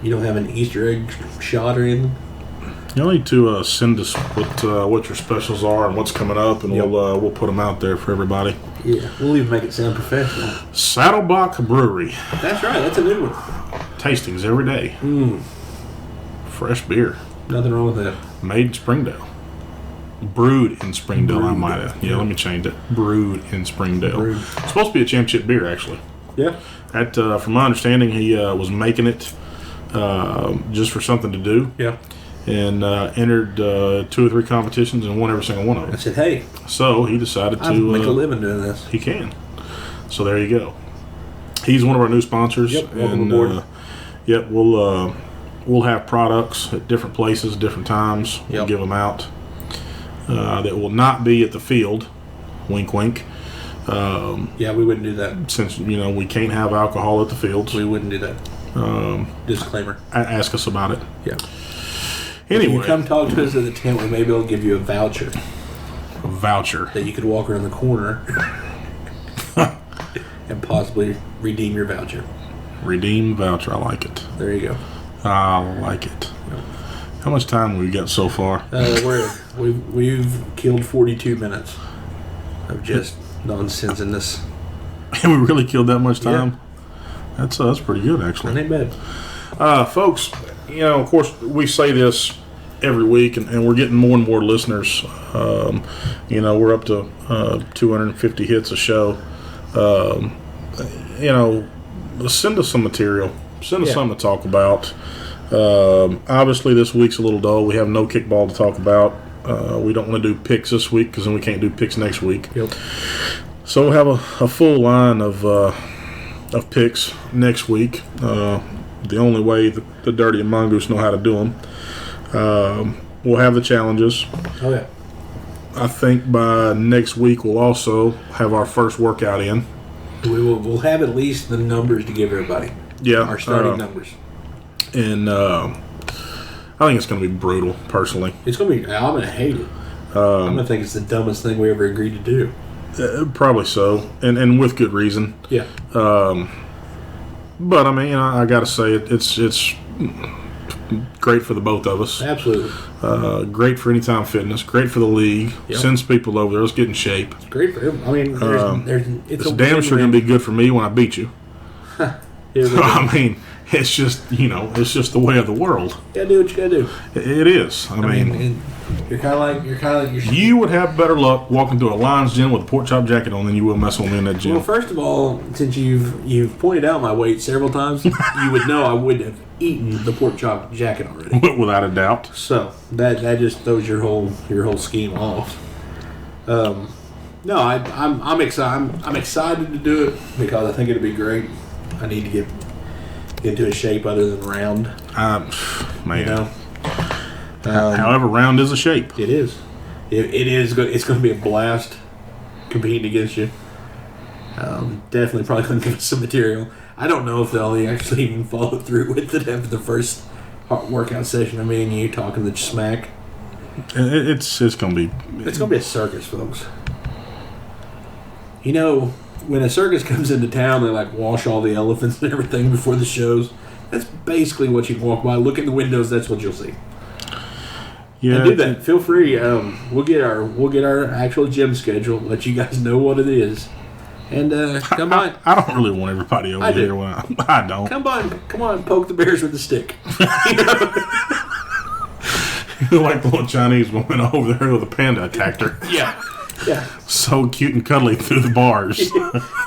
You don't have an Easter egg shot or anything? You'll need to send us what your specials are and what's coming up, and we'll put them out there for everybody. Yeah, we'll even make it sound professional. Saddleblock Brewery. That's right. That's a new one. Tastings every day. Fresh beer. Nothing wrong with that. Made in Springdale. Brewed in Springdale, I might have. Yeah, let me change it. Brewed in Springdale. It's supposed to be a championship beer, actually. Yeah. From my understanding, he was making it just for something to do. Yeah. And entered 2 or 3 competitions and won every single one of them. I said, hey. So he decided to make a living doing this. He can. So there you go. He's one of our new sponsors. Yep. Welcome aboard. We'll have products at different places, different times. We'll give them out. That will not be at the field. Wink, wink. Yeah, we wouldn't do that. Since, we can't have alcohol at the fields. We wouldn't do that. Disclaimer. Ask us about it. Yeah. Anyway. If you come talk to us at the tent, we may be able to give you a voucher. A voucher. That you could walk around the corner and possibly redeem your voucher. Redeem voucher. I like it. There you go. I like it. Yep. How much time have we got so far? We've killed 42 minutes of just nonsense in this. And we really killed that much time? Yeah. That's pretty good, actually. That ain't bad. Folks, of course, we say this every week, and we're getting more and more listeners. We're up to 250 hits a show. Send us some material. Send us something to talk about. Obviously, this week's a little dull. We have no kickball to talk about. We don't want to do picks this week because then we can't do picks next week. Yep. So we'll have a full line of picks next week. The only way the Dirty and Mongoose know how to do them. We'll have the challenges. Oh, yeah. I think by next week we'll also have our first workout in. We'll have at least the numbers to give everybody. Yeah. Our starting numbers. And I think it's going to be brutal, personally. It's going to be. I'm going to hate it. I'm going to think it's the dumbest thing we ever agreed to do. Probably so, and with good reason. Yeah. But I mean, I got to say it's great for the both of us. Absolutely. Great for Anytime Fitness. Great for the league. Yep. Sends people over there. Let's get in shape. It's great for him. I mean, it's damn sure going to be good for me when I beat you. I mean, it's just the way of the world. You gotta do what you gotta do. It is. I mean, you're kind of like you would have better luck walking through a Lions gym with a pork chop jacket on than you will messing with me in that gym. Well, first of all, since you've pointed out my weight several times, you would know I would have eaten the pork chop jacket already, without a doubt. So that just throws your whole scheme off. No, I'm excited. I'm excited to do it because I think it'll be great. I need to get into a shape other than round. Man. However, round is a shape. It is. It is. It's going to be a blast competing against you. Definitely probably going to give us some material. I don't know if they'll actually even follow through with it after the first workout session. I mean, you talking the smack. It's going to be. It's going to be a circus, folks. When a circus comes into town, they wash all the elephants and everything before the shows. That's basically what you walk by. Look in the windows. That's what you'll see. Yeah, and do that. Feel free. We'll get our actual gym schedule. Let you guys know what it is, And come on. I don't really want everybody over here. I don't. Come on, poke the bears with the stick. Like the little Chinese woman over there with a panda attacked her. Yeah. So cute and cuddly through the bars.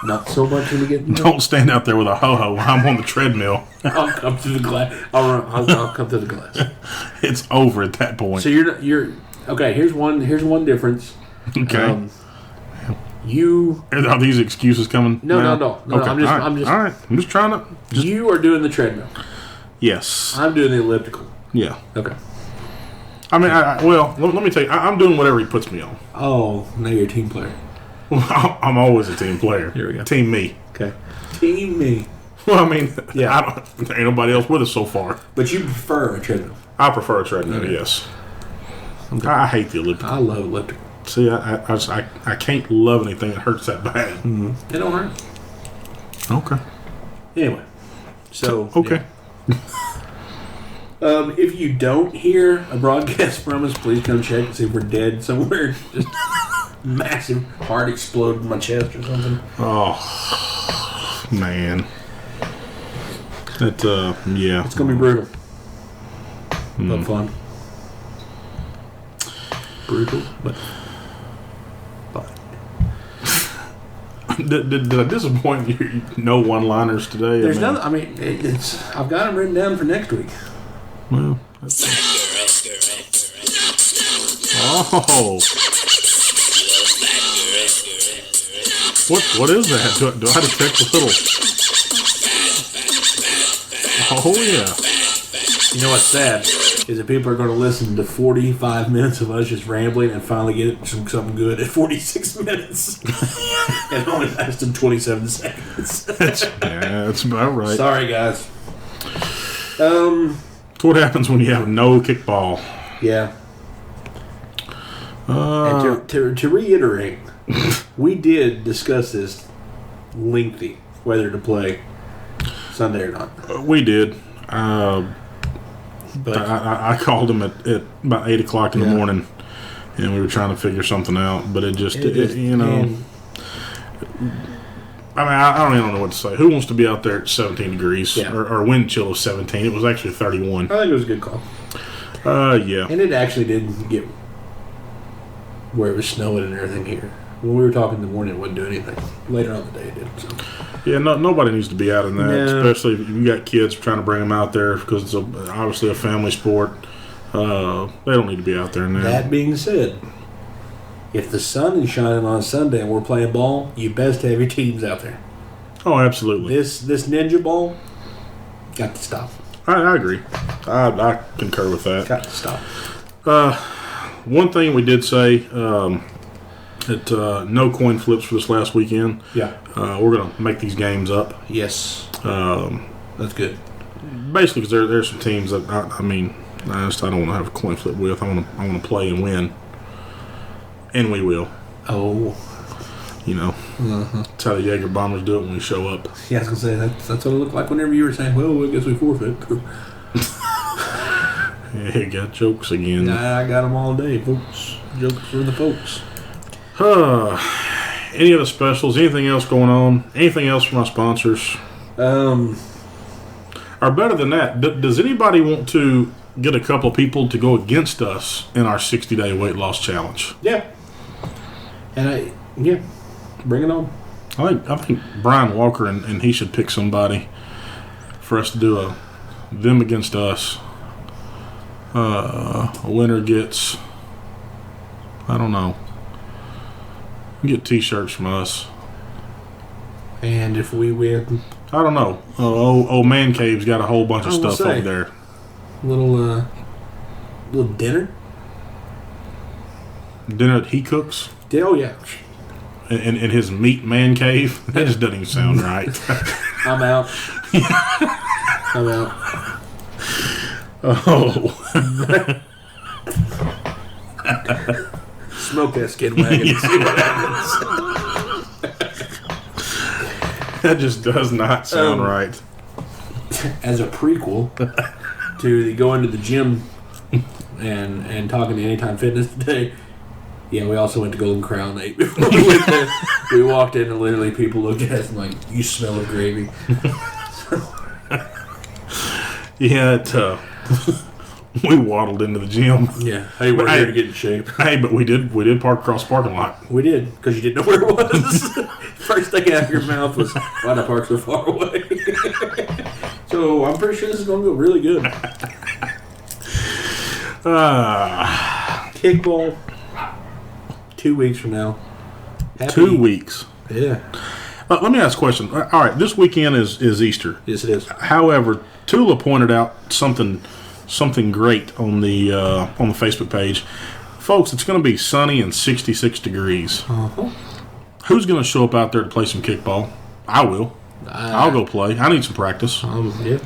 Not so much when we get. Don't stand out there with a ho-ho while I'm on the treadmill. I'll come through the glass. I'll come through the glass. It's over at that point. So you're okay. Here's one difference. Okay. Are these excuses coming? No. Okay. I'm just trying to. You are doing the treadmill. Yes. I'm doing the elliptical. Yeah. Okay. I mean, let me tell you, I'm doing whatever he puts me on. Oh, now you're a team player. Well, I'm always a team player. Here we go. Team me. Okay. Team me. Well, I mean, yeah. There ain't nobody else with us so far. But you prefer a treadmill? I prefer a treadmill, okay. Yes. Okay. I hate the elliptical. I love elliptical. See, I can't love anything that hurts that bad. Mm-hmm. It don't hurt. Okay. Anyway. So. Okay. Yeah. If you don't hear a broadcast from us, please come check and see if we're dead somewhere. Just massive heart explode in my chest or something. Oh, man. Yeah. It's going to be brutal. But fun. Brutal, but fun. Did I disappoint you? No one-liners today? There's nothing. I mean, I've got them written down for next week. Well, oh, what is that? Do I detect the little? Oh yeah. You know what's sad is that people are going to listen to 45 minutes of us just rambling and finally get something good at 46 minutes. And only lasted 27 seconds. That's about right. Sorry, guys. What happens when you have no kickball? Yeah. And to reiterate, we did discuss this lengthy, whether to play Sunday or not. We did. But I called him at about 8 o'clock in the morning, and we were trying to figure something out. But it you know. I mean, I don't even know what to say. Who wants to be out there at 17 degrees or wind chill of 17? It was actually 31. I think it was a good call. Yeah. And it actually didn't get where it was snowing and everything here. When we were talking in the morning, it wouldn't do anything. Later on in the day, it did. So. Yeah, nobody needs to be out in that, especially if you got kids trying to bring them out there because it's obviously a family sport. They don't need to be out there in that. That being said, if the sun is shining on a Sunday and we're playing ball, you best have your teams out there. Oh, absolutely. This ninja ball, got to stop. I agree. I concur with that. Got to stop. One thing we did say that no coin flips for this last weekend. Yeah. We're going to make these games up. Yes. That's good. Basically, because there's some teams that I don't want to have a coin flip with. I want to play and win. And we will. Oh. You know. That's how the Jaeger Bombers do it when we show up. Yeah, I was going to say, that's what it looked like whenever you were saying, well, I guess we forfeit. Yeah, you got jokes again. I got them all day, folks. Jokes for the folks. Any other specials? Anything else going on? Anything else from our sponsors? Or better than that, does anybody want to get a couple of people to go against us in our 60-day weight loss challenge? Yeah. And bring it on. I think Brian Walker and he should pick somebody for us to do them against us. A winner gets, I don't know, get t-shirts from us. And if we win, I don't know. Old Man Cave's got a whole bunch of stuff over there. Little dinner. Dinner that he cooks. Oh yeah. In his meat man cave. That just doesn't even sound right. I'm out. I'm out. Oh. Smoke that skid wagon and see what happens. That just does not sound right. As a prequel to the going to the gym and talking to Anytime Fitness today, Yeah, we also went to Golden Crown and ate before we went there. We walked in and literally people looked at us and like, you smell of gravy. Yeah, we waddled into the gym. Yeah. Hey, we're here to get in shape. Hey, but we did park across the parking lot. We did, because you didn't know where it was. First thing out of your mouth was, why did I park so far away? So I'm pretty sure this is going to go really good. Kickball, 2 weeks from now. 2 weeks. Yeah. Let me ask a question. All right, this weekend is Easter. Yes, it is. However, Tula pointed out something great on the Facebook page. Folks, it's going to be sunny and 66 degrees. Uh-huh. Who's going to show up out there to play some kickball? I will. I'll go play. I need some practice. Yeah.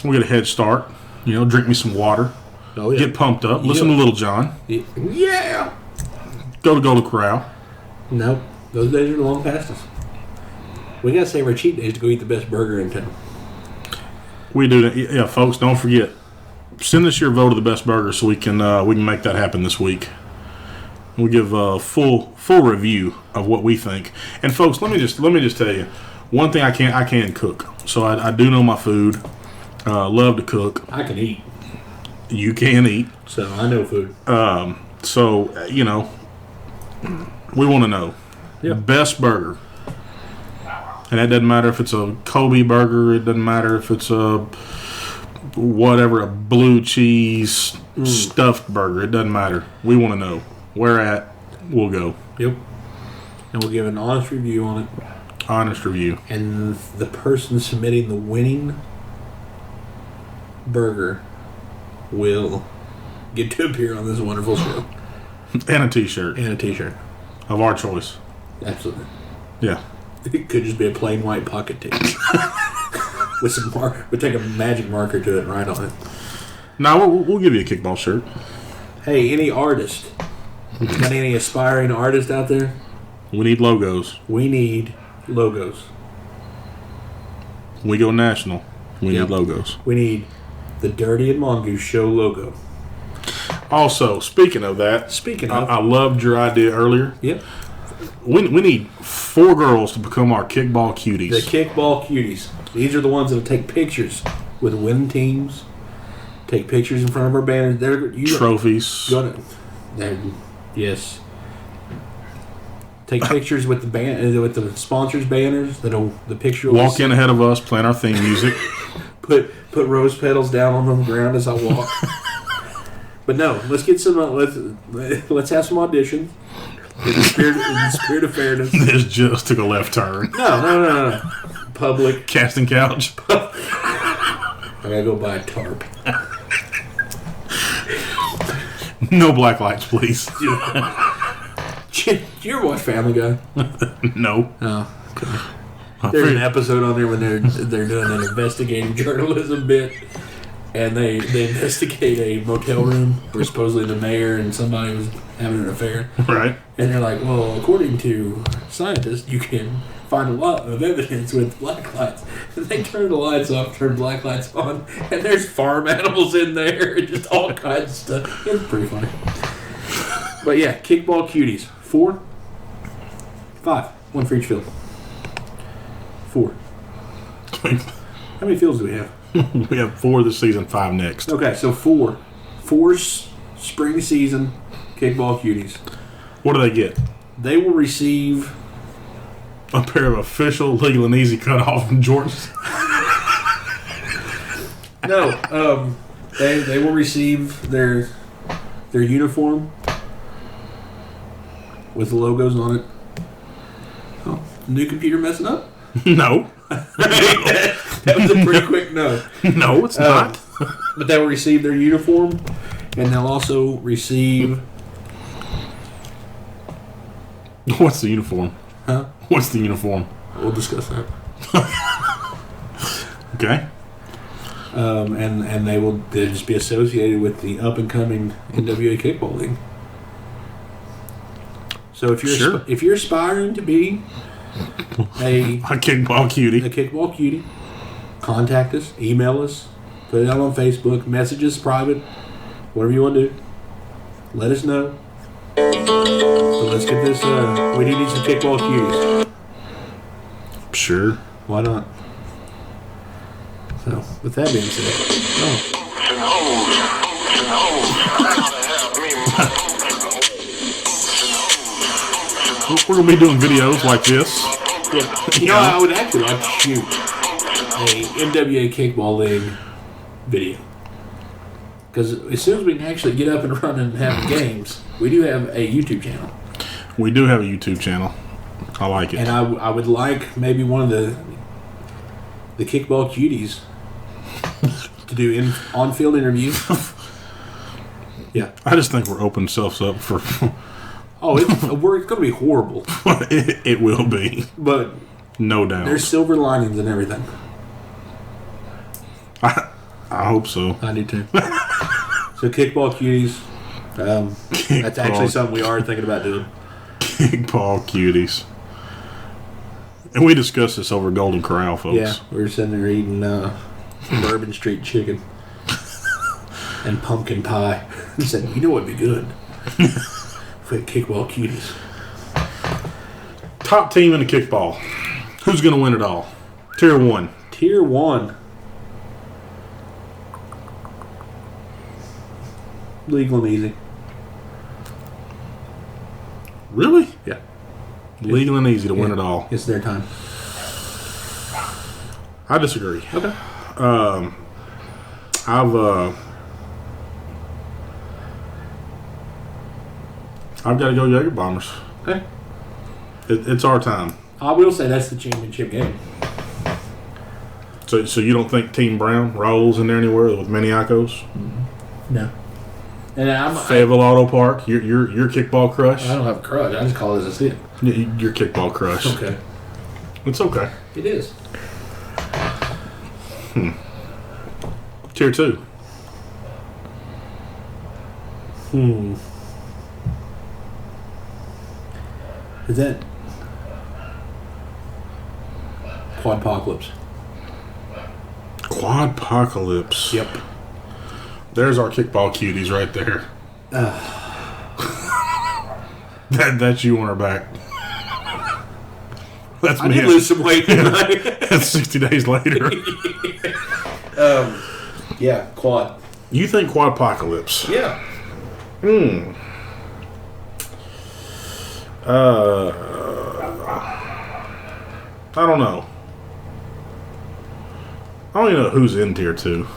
We'll get a head start. Drink me some water. Oh, yeah. Get pumped up. Listen to Little John. Yeah. Go to Golden Corral. Nope. Those days are long past us. We got to save our cheat days to go eat the best burger in town. We do that. Yeah, folks, don't forget. Send us your vote of the best burger so we can make that happen this week. We'll give a full review of what we think. And folks, let me just tell you one thing. I can cook, so I do know my food. Love to cook. I can eat. You can eat. So I know food. So we want to know the best burger, and that doesn't matter if it's a Kobe burger. It doesn't matter if it's a blue cheese stuffed burger. It doesn't matter. We want to know where at. We'll go. Yep. And we'll give an honest review on it. Honest review. And the person submitting the winning burger will get to appear on this wonderful show. And a t-shirt. Of our choice. Absolutely. Yeah. It could just be a plain white pocket tee. With some we'll take a magic marker to it and write on it. No, we'll give you a kickball shirt. Hey, any artist? Got any aspiring artists out there? We need logos. We need logos. When we go national, we need logos. We need the Dirty and Mongoose Show logo. Also, speaking of that, I loved your idea earlier. Yep. We need 4 girls to become our kickball cuties. The kickball cuties. These are the ones that will take pictures with winning teams. Take pictures in front of our banners. Trophies. Yes. Take pictures with the sponsors' banners. The picture. Walk in ahead of us, playing our theme music. Put rose petals down on the ground as I walk. But no, let's get some. Let's have some auditions. In the spirit of fairness. This just took a left turn. No. Public casting couch. I gotta go buy a tarp. No black lights, please. Do you ever watch Family Guy? No. Oh, okay. There's an episode on there when they're doing an investigative journalism bit, and they investigate a motel room where supposedly the mayor and somebody was having an affair. Right. And they're like, well, according to scientists, you can find a lot of evidence with black lights. And they turn the lights off, turn black lights on, and there's farm animals in there and just all kinds of stuff. It's pretty funny. But yeah, kickball cuties. 4? 5. 1 for each field. 4. How many fields do we have? We have 4 this season, 5 next. Okay, so 4. 4 spring season kickball cuties. What do they get? They will receive a pair of official legal and easy cutoff from Jordans. No, they will receive their uniform with the logos on it. Oh, new computer messing up? No. That was a pretty quick no. No, it's not. But they will receive their uniform, and they'll also receive. What's the uniform? Huh? What's the uniform? We'll discuss that. Okay. And they'll just be associated with the up and coming NWA Kickball League. So if you're aspiring to be a kickball cutie, contact us, email us, put it out on Facebook, message us private, whatever you want to do. Let us know. So let's get this. We do need some kickball cuties. Sure. Why not? So, with that being said, we're going to be doing videos like this. Yeah. I would actually like to shoot a NWA Kickball League video. Because as soon as we can actually get up and run and have games, we do have a YouTube channel. We do have a YouTube channel. I like it. And I would like maybe one of the Kickball Cuties to do on-field interviews. Yeah. I just think we're opening ourselves up for... it's going to be horrible. It will be. But no doubt. There's silver linings and everything. I hope so. I do too. So Kickball Cuties. That's actually something we are thinking about doing. Kickball Cuties. And we discussed this over Golden Corral, folks. Yeah, we were sitting there eating Bourbon Street chicken and pumpkin pie. And said, you know what'd be good? If we had Kickball Cuties. Top team in the kickball. Who's going to win it all? Tier 1. Tier 1. Legal and easy. Really? Yeah. Legal and easy to win it all. It's their time. I disagree. Okay. I've got to go Jaeger Bombers. Okay. It's our time. I will say that's the championship game. So you don't think Team Brown rolls in there anywhere with Maniacos? No. And Fayetteville Auto Park, your kickball crush. I don't have a crush. I just call it as I see it. Your kickball crush. Okay. It's okay. It is. Tier 2. Is that Quadpocalypse? Quadpocalypse. Yep. There's our kickball cuties right there. That's you on our back. That's I me. did lose some weight tonight. That's 60 days later. Yeah, quad. You think Quadpocalypse? Yeah. I don't know. I don't even know who's in tier 2.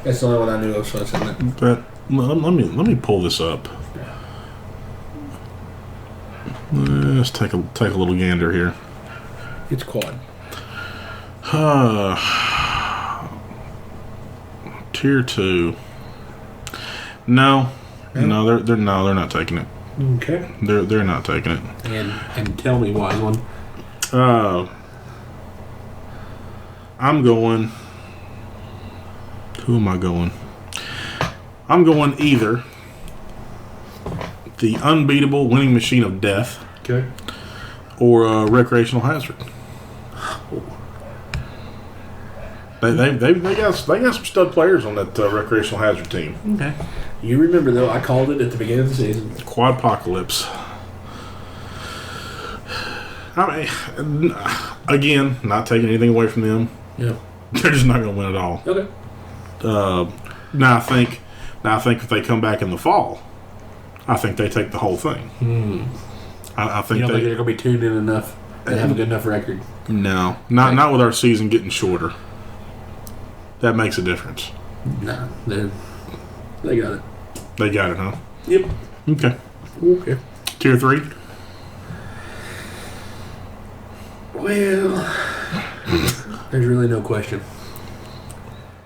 That's the only one I knew of, so it's in there. But let me pull this up. Let's take a little gander here. It's quad. Tier 2. No, they're not taking it. Okay. They're not taking it. And tell me, wise one. I'm going. Who am I going? I'm going either the unbeatable winning machine of death, Okay. or recreational hazard. They got some stud players on that recreational hazard team. Okay. You remember though, I called it at the beginning of the season. Quadpocalypse. I mean, again, not taking anything away from them. Yeah. They're just not going to win it all. Okay. Now I think if they come back in the fall, I think they take the whole thing. I think you don't think they're going to be tuned in enough and have a good enough record? No, not with our season getting shorter. That makes a difference. No, they got it. They got it, huh? Yep. Okay. Okay. Tier 3. Well, there's really no question.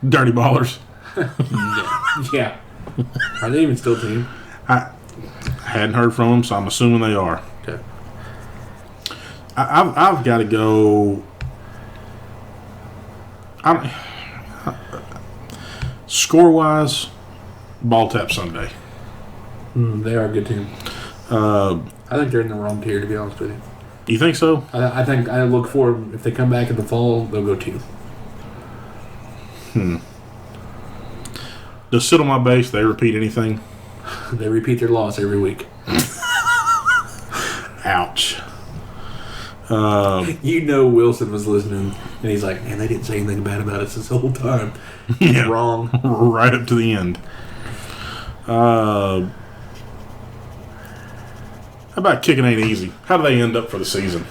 Dirty Ballers. Yeah. Are they even still a team? I hadn't heard from them, so I'm assuming they are. Okay. I've got to go. Score-wise, Ball Tap Sunday. They are a good team. I think they're in the wrong tier, to be honest with you. You think so? I think I look for them. If they come back in the fall, they'll go 2. Just sit on my base. They repeat anything. They repeat their loss every week. Ouch. Wilson was listening, and he's like, man, they didn't say anything bad about us this whole time. Yeah. Wrong. Right up to the end. How about Kicking Ain't Easy? How do they end up for the season?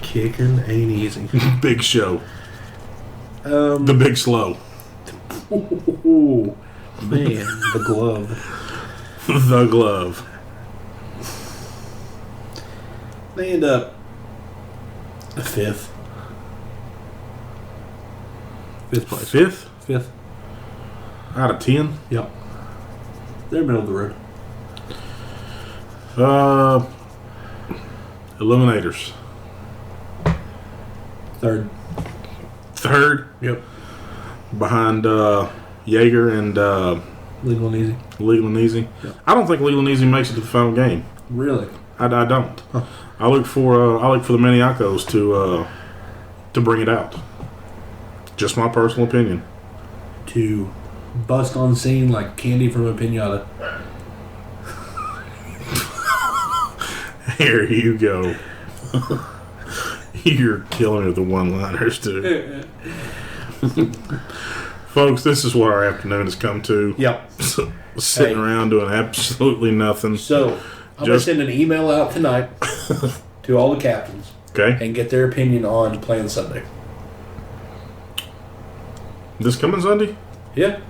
Kicking ain't easy. Big Show. The Big Slow. Ooh, man, the glove. The Glove. They end up fifth. Fifth place. Fifth. Out of 10? Yep. They're middle of the road. Eliminators. Third? Yep. Behind Jaeger and Legal and Easy. Legal and Easy. Yep. I don't think Legal and Easy makes it to the final game. Really? I don't. Huh. I look for the Maniacos to bring it out. Just my personal opinion. To bust on scene like candy from a piñata. Here you go. You're killing me with the one-liners, too. Folks, this is what our afternoon has come to. Yep. Sitting around doing absolutely nothing. So, I'm going to send an email out tonight to all the captains. Okay. And get their opinion on playing Sunday. This coming Sunday? Yeah.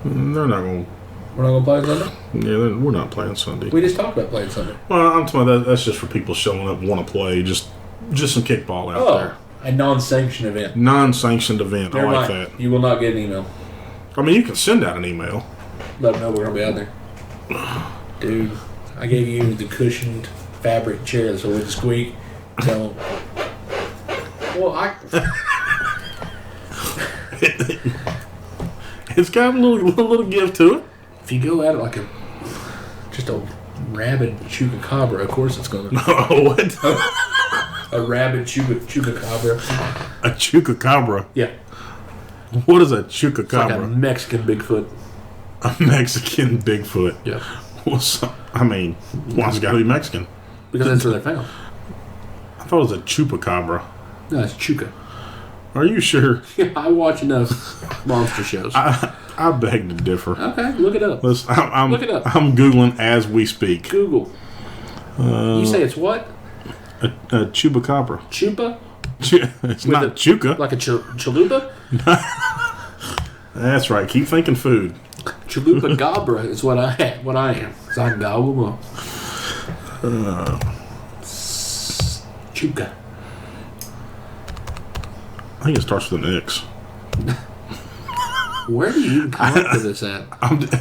They're not going to. We're not going to play Sunday? Yeah, we're not playing Sunday. We just talked about playing Sunday. Well, I'm talking about that's just for people showing up, want to play, just some kickball out there. A non-sanctioned event. Non-sanctioned event. Never I like mind. that. You will not get an email. I mean, you can send out an email. Let them know we're going to be out there. Dude, I gave you the cushioned fabric chair so it would squeak. So, well, it's got a little give to it. If you go at it like just a rabid chupacabra, of course it's going to. What? A rabid chupacabra. A chupacabra? Yeah. What is a It's like a chupacabra? Mexican Bigfoot. A Mexican Bigfoot. Yeah. Well, why it's got to be Mexican? Because that's where they're found. I thought it was a chupacabra. No, it's chuka. Are you sure? I watch enough monster shows. I beg to differ. Okay, look it up. Listen, Look it up. I'm Googling as we speak. Google. You say it's what? A chupacabra. Chupa? It's not chuka. Like a chalupa? That's right. Keep thinking food. Chalupa gabra is what I am. So I gobble them up. Chuka. I think it starts with an X. Where do you even come up with this at?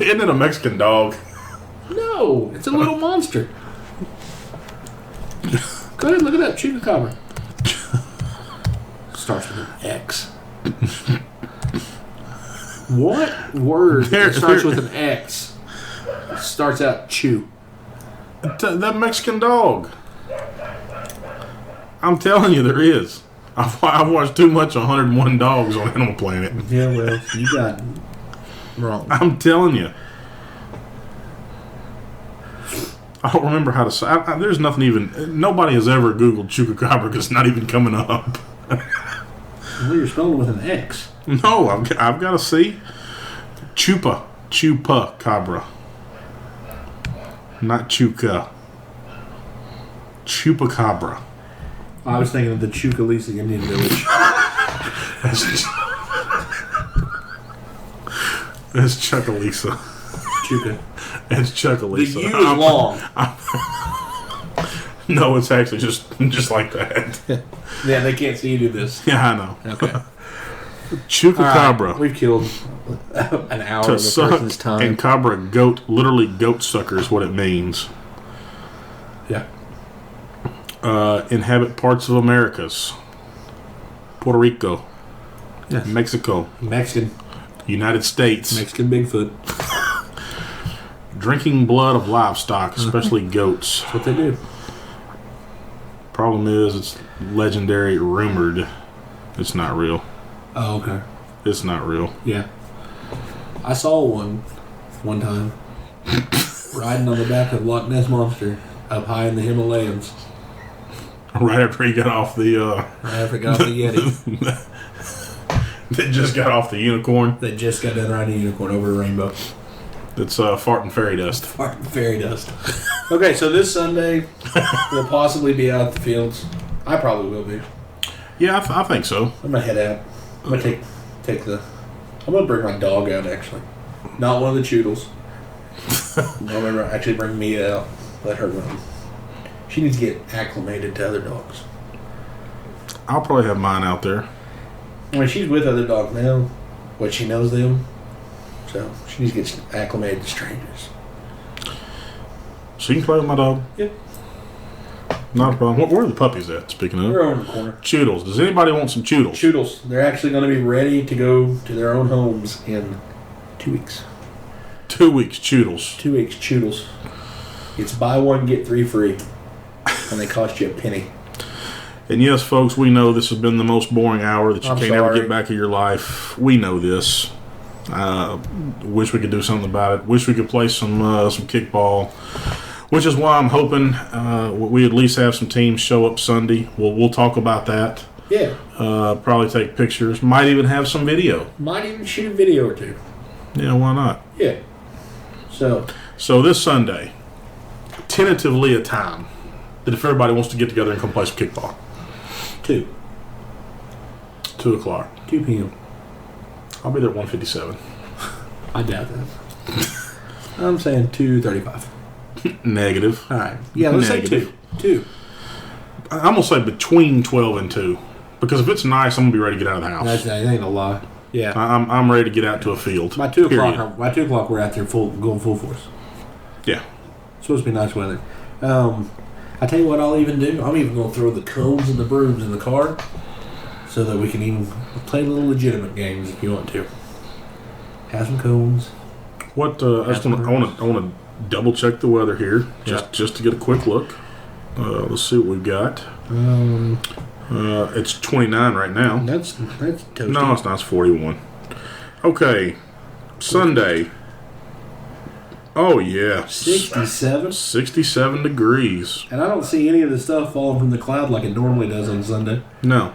Isn't it a Mexican dog? No, it's a little monster. Go ahead, look it up. Chupacabra. Starts with an X. What word that starts with an X starts out chew? That Mexican dog. I'm telling you, there is. I've watched too much 101 Dogs on Animal Planet. Yeah, well, you got it wrong. I'm telling you. I don't remember how to say. There's nothing even. Nobody has ever Googled chupacabra because it's not even coming up. Well, you're spelling it with an X. No, I've got to see. Chupacabra. Not chuka. Chupacabra. I was thinking of the Chucalisa Indian Village. It's Chuckalisa. Chuka. It's Chuckalisa. The U is long. No, it's actually just like that. Yeah, they can't see you do this. Yeah, I know. Okay. Chupacabra. Right, we've killed an hour To of the suck person's time. and cabra, goat, literally goat sucker is what it means. Yeah. Inhabit parts of Americas. Puerto Rico. Yes. Mexico. Mexican United States. Mexican Bigfoot. Drinking blood of livestock, especially goats. That's what they do. Problem is, it's legendary, rumored. It's not real. Oh, okay. It's not real. Yeah. I saw one time riding on the back of Loch Ness Monster. Up high in the Himalayas. Right after he got off the... Right after he got off the Yeti. That just got off the unicorn. That just got done riding a unicorn over a rainbow. It's farting fairy dust. Farting fairy dust. Okay, so this Sunday, we'll possibly be out at the fields. I probably will be. Yeah, I think so. I'm going to head out. I'm going to take the... I'm going to bring my dog out, actually. Not one of the choodles. I'm going to actually bring Mia out. Let her run. She needs to get acclimated to other dogs. I'll probably have mine out there. I mean, she's with other dogs now, but she knows them. So she needs to get acclimated to strangers. So you can play with my dog? Yeah. Not a problem. Where are the puppies at, speaking of? They're over in the corner. Choodles. Does anybody want some choodles? Choodles. They're actually going to be ready to go to their own homes in 2 weeks. 2 weeks, choodles. 2 weeks, choodles. It's buy one, get 3 free. And they cost you a penny. And yes, folks, we know this has been the most boring hour that you can't ever get back in your life. We know this. Wish we could do something about it. Wish we could play some kickball. Which is why I'm hoping we at least have some teams show up Sunday. We'll talk about that. Yeah. Probably take pictures. Might even have some video. Might even shoot a video or two. Yeah, why not? Yeah. So this Sunday, tentatively a time that if everybody wants to get together and come play some kickball. 2 o'clock. 2 p.m. I'll be there at 1:57. I doubt that. I'm saying 2:35. Negative. All right. Yeah, let's Negative. say 2. I'm going to say between 12 and 2. Because if it's nice, I'm going to be ready to get out of the house. That ain't a lie. Yeah. I'm ready to get out to a field. By 2 o'clock, we're out there going full force. Yeah. It's supposed to be nice weather. I tell you what I'll even do. I'm even going to throw the cones and the brooms in the car so that we can even play little legitimate games if you want to. Have some cones. What? I want to double check the weather here just to get a quick look. Let's see what we've got. It's 29 right now. That's toasty. No, it's not. It's 41. Okay, Sunday. Oh yeah, 67. 67 degrees. And I don't see any of the stuff falling from the cloud like it normally does on Sunday. No,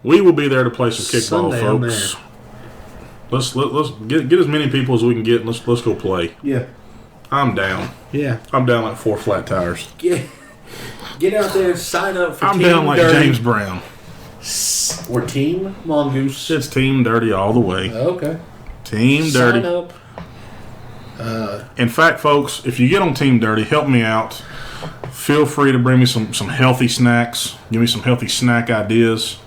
we will be there to play some kickball, Sunday, folks. Let's get as many people as we can get. And let's go play. Yeah, I'm down. Yeah, I'm down like 4 flat tires. Get out there, sign up for I'm Team down like Dirty. James Brown. Or Team Mongoose. It's Team Dirty all the way. Okay. Team Dirty. Sign up. In fact, folks, if you get on Team Dirty, help me out. Feel free to bring me some healthy snacks. Give me some healthy snack ideas.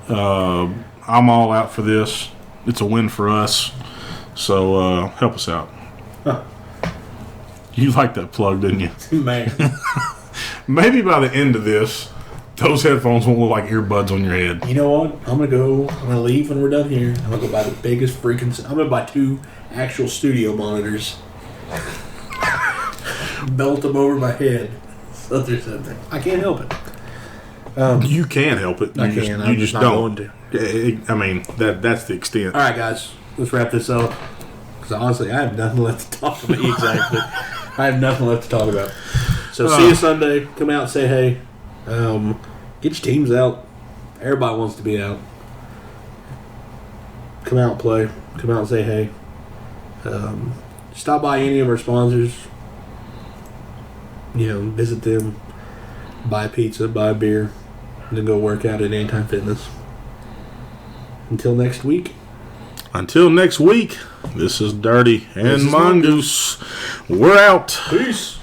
I'm all out for this. It's a win for us. So help us out. Huh. You liked that plug, didn't you? Man. Maybe by the end of this, those headphones won't look like earbuds on your head. You know what? I'm gonna leave when we're done here. I'm gonna go buy the biggest freaking. I'm gonna buy 2 actual studio monitors. Belt them over my head. So there's something. I can't help it. You can help it. I can. I'm just not don't. going I mean, that's the extent. All right, guys. Let's wrap this up. Because honestly, I have nothing left to talk about. Exactly. I have nothing left to talk about. So see you Sunday. Come out and say hey. Get your teams out. Everybody wants to be out. Come out and play. Come out and say hey. Stop by any of our sponsors. Visit them. Buy a pizza, buy a beer, and then go work out at Anytime Fitness. Until next week. This is Dirty and Mongoose. We're out. Peace.